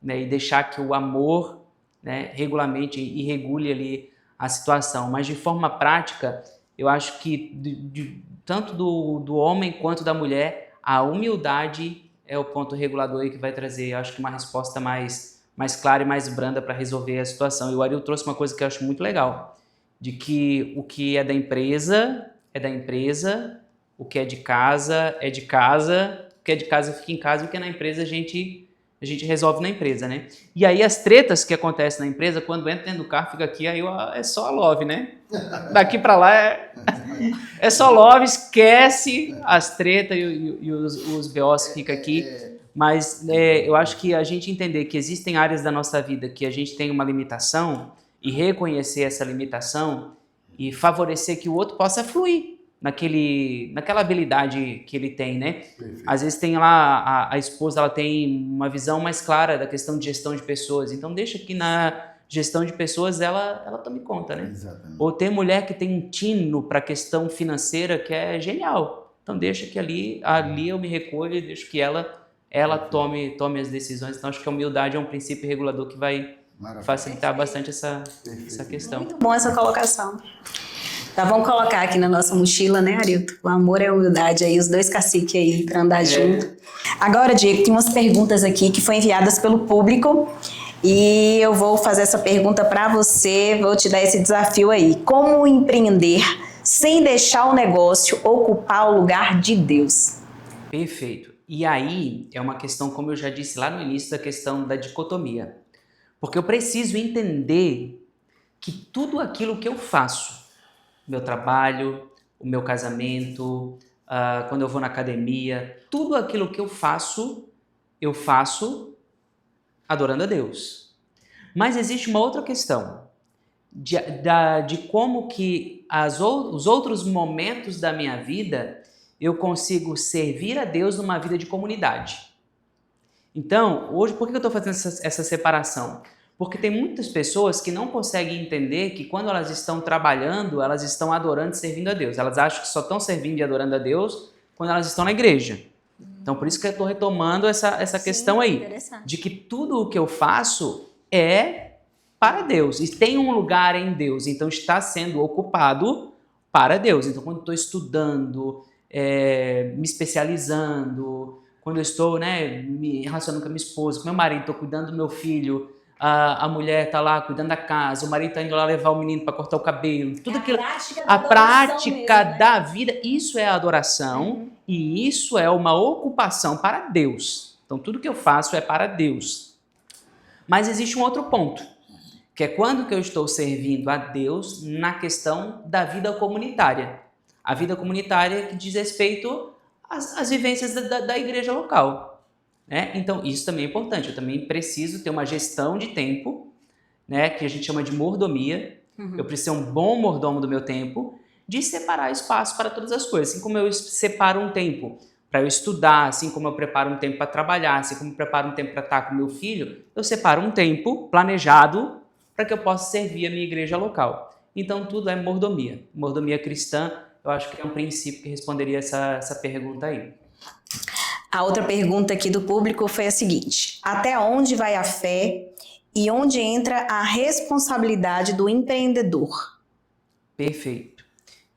né, e deixar que o amor, né, regulamente e regule ali a situação. Mas, de forma prática, eu acho que tanto do homem quanto da mulher, a humildade é o ponto regulador aí que vai trazer, eu acho que uma resposta mais clara e mais branda para resolver a situação. E o Arilton trouxe uma coisa que eu acho muito legal, de que o que é da empresa, o que é de casa, o que é de casa fica em casa, e o que é na empresa a gente resolve na empresa, né? E aí as tretas que acontecem na empresa, quando entra dentro do carro, fica aqui, aí é só love, né? Daqui para lá é só love, esquece as tretas e os BOs que ficam aqui. Mas eu acho que a gente entender que existem áreas da nossa vida que a gente tem uma limitação e reconhecer essa limitação e favorecer que o outro possa fluir naquela habilidade que ele tem, né? Perfeito. Às vezes tem lá, a esposa, ela tem uma visão mais clara da questão de gestão de pessoas, então deixa que na gestão de pessoas ela tome conta, né? Exatamente. Ou tem mulher que tem um tino para a questão financeira que é genial, então deixa que ali eu me recolho e deixo que ela tome as decisões. Então acho que a humildade é um princípio regulador que vai facilitar bastante essa questão. Muito bom essa colocação. Então vamos colocar aqui na nossa mochila, né, Arilton? O amor e a humildade aí, os dois caciques aí pra andar junto. Agora, Diego, tem umas perguntas aqui que foram enviadas pelo público e eu vou fazer essa pergunta para você, vou te dar esse desafio aí. Como empreender sem deixar o negócio ocupar o lugar de Deus? Perfeito. E aí é uma questão, como eu já disse lá no início, da questão da dicotomia. Porque eu preciso entender que tudo aquilo que eu faço, meu trabalho, o meu casamento, quando eu vou na academia, tudo aquilo que eu faço adorando a Deus. Mas existe uma outra questão de como que os outros momentos da minha vida eu consigo servir a Deus numa vida de comunidade. Então, hoje, por que eu estou fazendo essa separação? Porque tem muitas pessoas que não conseguem entender que quando elas estão trabalhando, elas estão adorando e servindo a Deus. Elas acham que só estão servindo e adorando a Deus quando elas estão na igreja. Então, por isso que eu estou retomando essa questão aí, de que tudo o que eu faço é para Deus e tem um lugar em Deus, então está sendo ocupado para Deus. Então, quando estou estudando, me especializando, quando eu estou me relacionando com a minha esposa, com meu marido, estou cuidando do meu filho, a mulher está lá cuidando da casa, o marido está indo lá levar o menino para cortar o cabelo, tudo aquilo, a prática da vida, isso é adoração e isso é uma ocupação para Deus. Então tudo que eu faço é para Deus. Mas existe um outro ponto, que é quando que eu estou servindo a Deus na questão da vida comunitária. A vida comunitária que diz respeito às vivências da igreja local. Então, isso também é importante. Eu também preciso ter uma gestão de tempo, que a gente chama de mordomia. Eu preciso ser um bom mordomo do meu tempo, de separar espaço para todas as coisas. Assim como eu separo um tempo para eu estudar, assim como eu preparo um tempo para trabalhar, assim como eu preparo um tempo para estar com meu filho, eu separo um tempo planejado para que eu possa servir a minha igreja local. Então, tudo é mordomia. Mordomia cristã, eu acho que é um princípio que responderia essa pergunta aí. A outra pergunta aqui do público foi a seguinte: até onde vai a fé e onde entra a responsabilidade do empreendedor? Perfeito.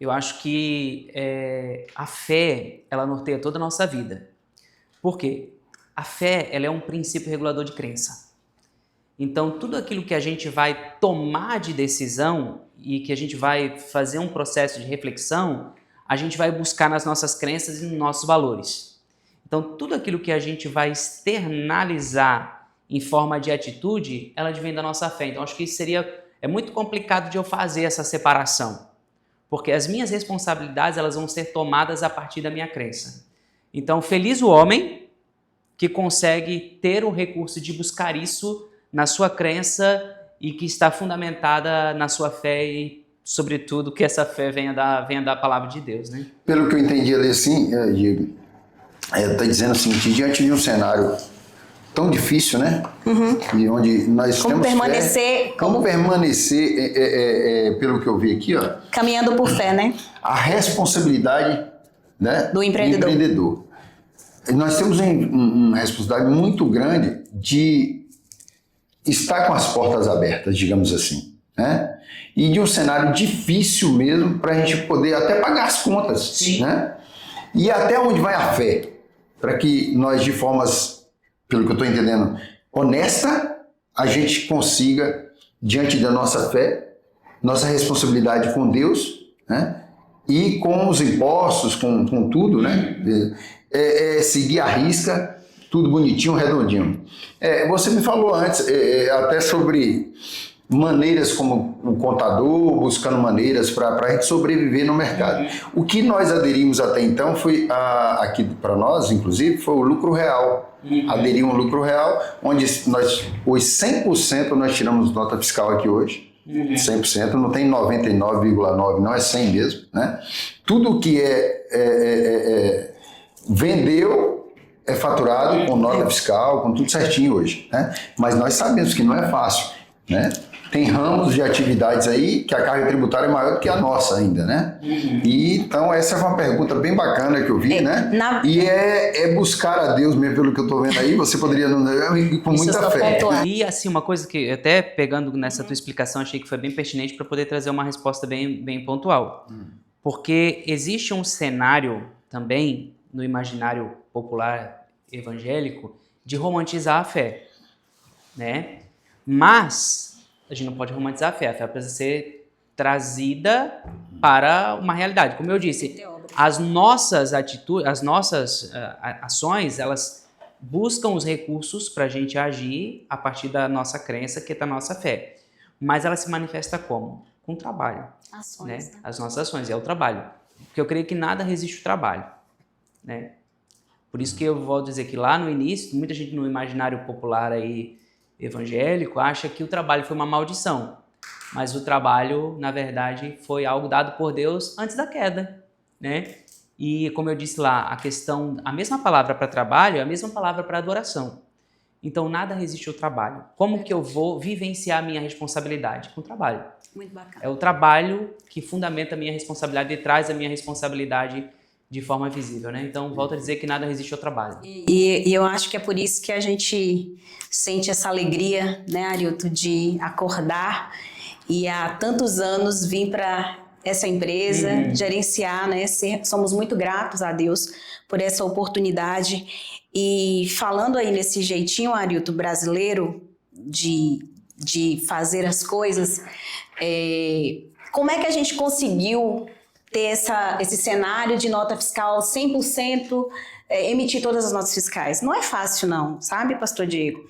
Eu acho que a fé, ela norteia toda a nossa vida. Por quê? A fé, ela é um princípio regulador de crença. Então, tudo aquilo que a gente vai tomar de decisão e que a gente vai fazer um processo de reflexão, a gente vai buscar nas nossas crenças e nos nossos valores. Então, tudo aquilo que a gente vai externalizar em forma de atitude, ela vem da nossa fé. Então, acho que isso é muito complicado de eu fazer essa separação, porque as minhas responsabilidades elas vão ser tomadas a partir da minha crença. Então, feliz o homem que consegue ter o recurso de buscar isso na sua crença e que está fundamentada na sua fé e, sobretudo, que essa fé venha da palavra de Deus, né? Pelo que eu entendi ali, assim, Diego, está dizendo assim, que diante de um cenário tão difícil, né? E onde nós como temos permanecer, fé, como permanecer, pelo que eu vi aqui, caminhando por fé, né? A responsabilidade, né, do empreendedor. Nós temos uma responsabilidade muito grande de estar com as portas abertas, digamos assim, né? E de um cenário difícil mesmo para a gente poder até pagar as contas, sim, né? E até onde vai a fé? Para que nós, de formas, pelo que eu estou entendendo, honesta, a gente consiga, diante da nossa fé, nossa responsabilidade com Deus, né? E com os impostos, com tudo, né? Seguir a risca, tudo bonitinho, redondinho. Você me falou antes até sobre maneiras como o contador, buscando maneiras para a gente sobreviver no mercado. O que nós aderimos até então foi, aqui para nós, inclusive, foi o lucro real. Aderir um lucro real, onde os 100% nós tiramos nota fiscal aqui hoje. 100%, não tem 99,9%, não é 100 mesmo, né? Tudo que vendeu é faturado com nota fiscal, com tudo certinho hoje, né? Mas nós sabemos que não é fácil, né? tem ramos de atividades aí que a carga tributária é maior do que a nossa ainda, né? E então essa é uma pergunta bem bacana que eu vi, né? E é buscar a Deus mesmo, pelo que eu tô vendo aí, você poderia com muita fé. E assim, uma coisa que até pegando nessa tua explicação, achei que foi bem pertinente para poder trazer uma resposta bem pontual. Porque existe um cenário também no imaginário popular evangélico de romantizar a fé, né? Mas a gente não pode romantizar a fé precisa ser trazida para uma realidade. Como eu disse, as nossas atitudes, as nossas ações, elas buscam os recursos para a gente agir a partir da nossa crença, que é da nossa fé. Mas ela se manifesta como? Com trabalho. Ações, né? As nossas ações, é o trabalho. Porque eu creio que nada resiste ao trabalho, né? Por isso que eu vou dizer que lá no início, muita gente no imaginário popular aí, evangélico, acha que o trabalho foi uma maldição. Mas o trabalho, na verdade, foi algo dado por Deus antes da queda, né? E como eu disse lá, a mesma palavra para trabalho é a mesma palavra para adoração. Então nada resiste ao trabalho. Como que eu vou vivenciar a minha responsabilidade? Com o trabalho. Muito bacana. É o trabalho que fundamenta a minha responsabilidade e traz a minha responsabilidade de forma visível, né? Então, volto a dizer que nada resiste ao trabalho. E eu acho que é por isso que a gente sente essa alegria, né, Arilton, de acordar e há tantos anos vir para essa empresa, gerenciar, né? Somos muito gratos a Deus por essa oportunidade. E falando aí nesse jeitinho, Arilton, brasileiro, de fazer as coisas, como é que a gente conseguiu ter esse cenário de nota fiscal 100%, emitir todas as notas fiscais? Não é fácil não, sabe, pastor Diego?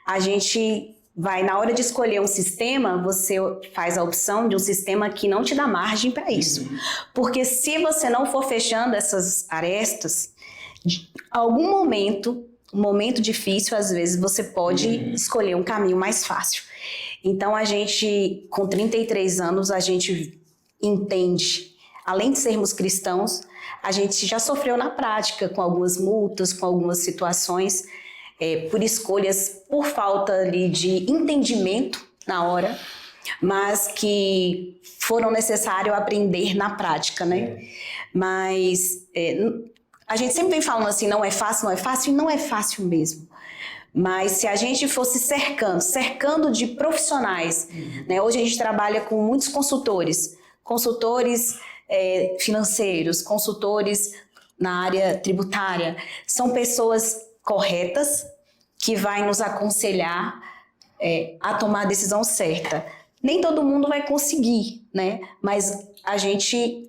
A gente vai, na hora de escolher um sistema, você faz a opção de um sistema que não te dá margem para isso. Porque se você não for fechando essas arestas, algum momento, um momento difícil, às vezes você pode escolher um caminho mais fácil. Então a gente, com 33 anos, a gente entende, além de sermos cristãos, a gente já sofreu na prática com algumas multas, com algumas situações, por escolhas, por falta ali de entendimento na hora, mas que foram necessários aprender na prática, né? Mas a gente sempre vem falando assim, não é fácil, e não é fácil mesmo. Mas se a gente fosse cercando de profissionais, né? Hoje a gente trabalha com muitos consultores financeiros, consultores na área tributária, são pessoas corretas que vai nos aconselhar a tomar a decisão certa. Nem todo mundo vai conseguir, né? Mas a gente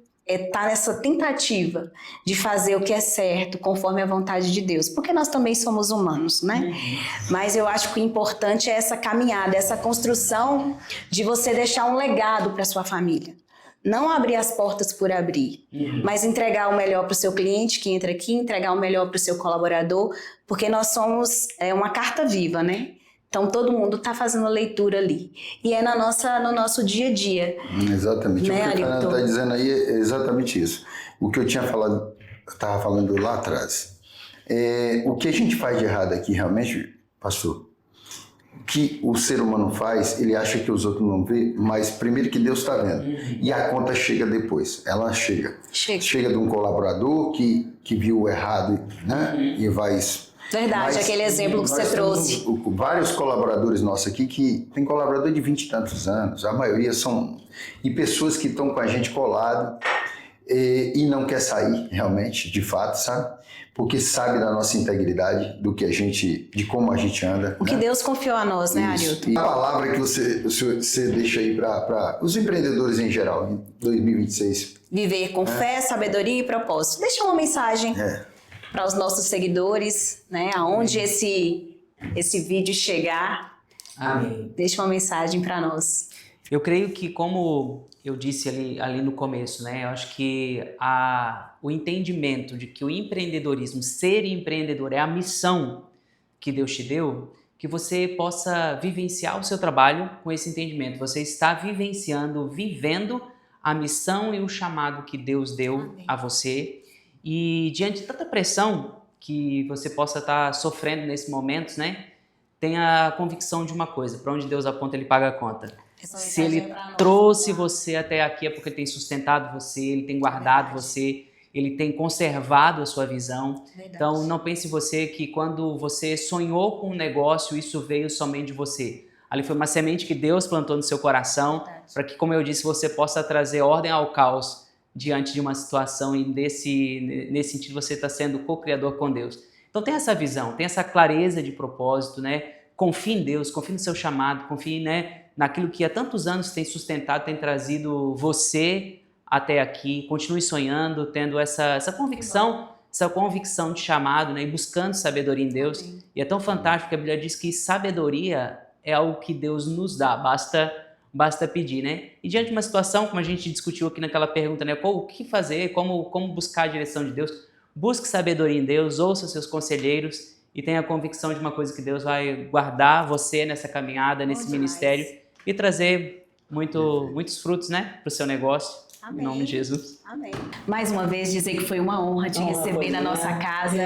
tá nessa tentativa de fazer o que é certo, conforme a vontade de Deus, porque nós também somos humanos, né? Mas eu acho que o importante é essa caminhada, essa construção de você deixar um legado para sua família. Não abrir as portas por abrir, mas entregar o melhor para o seu cliente que entra aqui, entregar o melhor para o seu colaborador, porque nós somos uma carta viva, né? Então todo mundo está fazendo a leitura ali. E é no nosso dia a dia. Exatamente. Né, o que a Fernanda está dizendo aí é exatamente isso. O que eu estava falando lá atrás. O que a gente faz de errado aqui realmente, pastor, o que o ser humano faz, ele acha que os outros não vê, mas primeiro que Deus está vendo. E a conta chega depois. Ela chega. Chega de um colaborador que viu o errado, né? E vai... Verdade, aquele exemplo que você trouxe. Vários colaboradores nossos aqui, que tem colaborador de 20 e tantos anos, a maioria são... E pessoas que estão com a gente colado e não quer sair, realmente, de fato, sabe? Porque sabe da nossa integridade, de como a gente anda. O que Deus confiou a nós, né, Arilton? E a palavra que você deixa aí para os empreendedores em geral, em 2026. Viver com fé, sabedoria e propósito. Deixa uma mensagem para os nossos seguidores, né? Aonde esse vídeo chegar. Amém. Deixa uma mensagem para nós. Eu creio que, como eu disse ali no começo, né? Eu acho que o entendimento de que o empreendedorismo, ser empreendedor, é a missão que Deus te deu, que você possa vivenciar o seu trabalho com esse entendimento. Você está vivendo a missão e o chamado que Deus deu a você. E diante de tanta pressão que você possa estar sofrendo nesse momento, né? Tenha a convicção de uma coisa: para onde Deus aponta, Ele paga a conta. Se Ele trouxe você até aqui é porque Ele tem sustentado você, Ele tem guardado você, Ele tem conservado a sua visão. Então, não pense você que quando você sonhou com um negócio, isso veio somente de você. Ali foi uma semente que Deus plantou no seu coração para que, como eu disse, você possa trazer ordem ao caos diante de uma situação e nesse sentido você está sendo co-criador com Deus. Então, tenha essa visão, tenha essa clareza de propósito, né? Confie em Deus, confie no seu chamado, confie, né, naquilo que há tantos anos tem sustentado, tem trazido você até aqui. Continue sonhando, tendo essa convicção de chamado, né, e buscando sabedoria em Deus. Amém. E é tão fantástico que a Bíblia diz que sabedoria é algo que Deus nos dá, basta pedir, né? E diante de uma situação, como a gente discutiu aqui naquela pergunta, né, o que fazer, como buscar a direção de Deus, busque sabedoria em Deus, ouça os seus conselheiros e tenha a convicção de uma coisa que Deus vai guardar você nessa caminhada, nesse ministério e trazer muitos frutos, né, para o seu negócio. Amém. Em nome de Jesus. Amém. Mais uma vez dizer que foi uma honra te receber na nossa casa.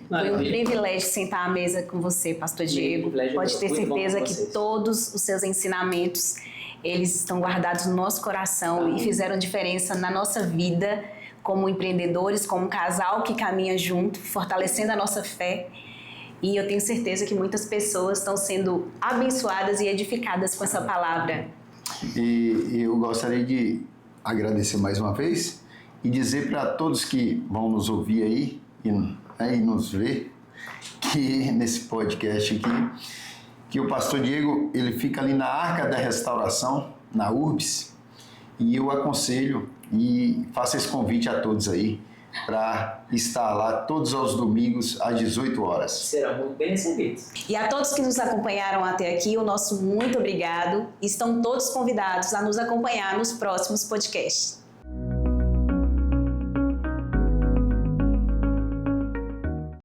Foi um privilégio sentar à mesa com você, Pastor Diego. Pode ter certeza que todos os seus ensinamentos, eles estão guardados no nosso coração e fizeram diferença na nossa vida como empreendedores, como um casal que caminha junto, fortalecendo a nossa fé. E eu tenho certeza que muitas pessoas estão sendo abençoadas e edificadas com essa palavra. E eu gostaria de agradecer mais uma vez e dizer para todos que vão nos ouvir aí e nos ver que nesse podcast aqui, que o Pastor Diego, ele fica ali na Arca da Restauração, na URBS, e eu aconselho e faço esse convite a todos aí para estar lá todos os domingos às 18 horas. Serão muito bem recebidos. E a todos que nos acompanharam até aqui, o nosso muito obrigado. Estão todos convidados a nos acompanhar nos próximos podcasts.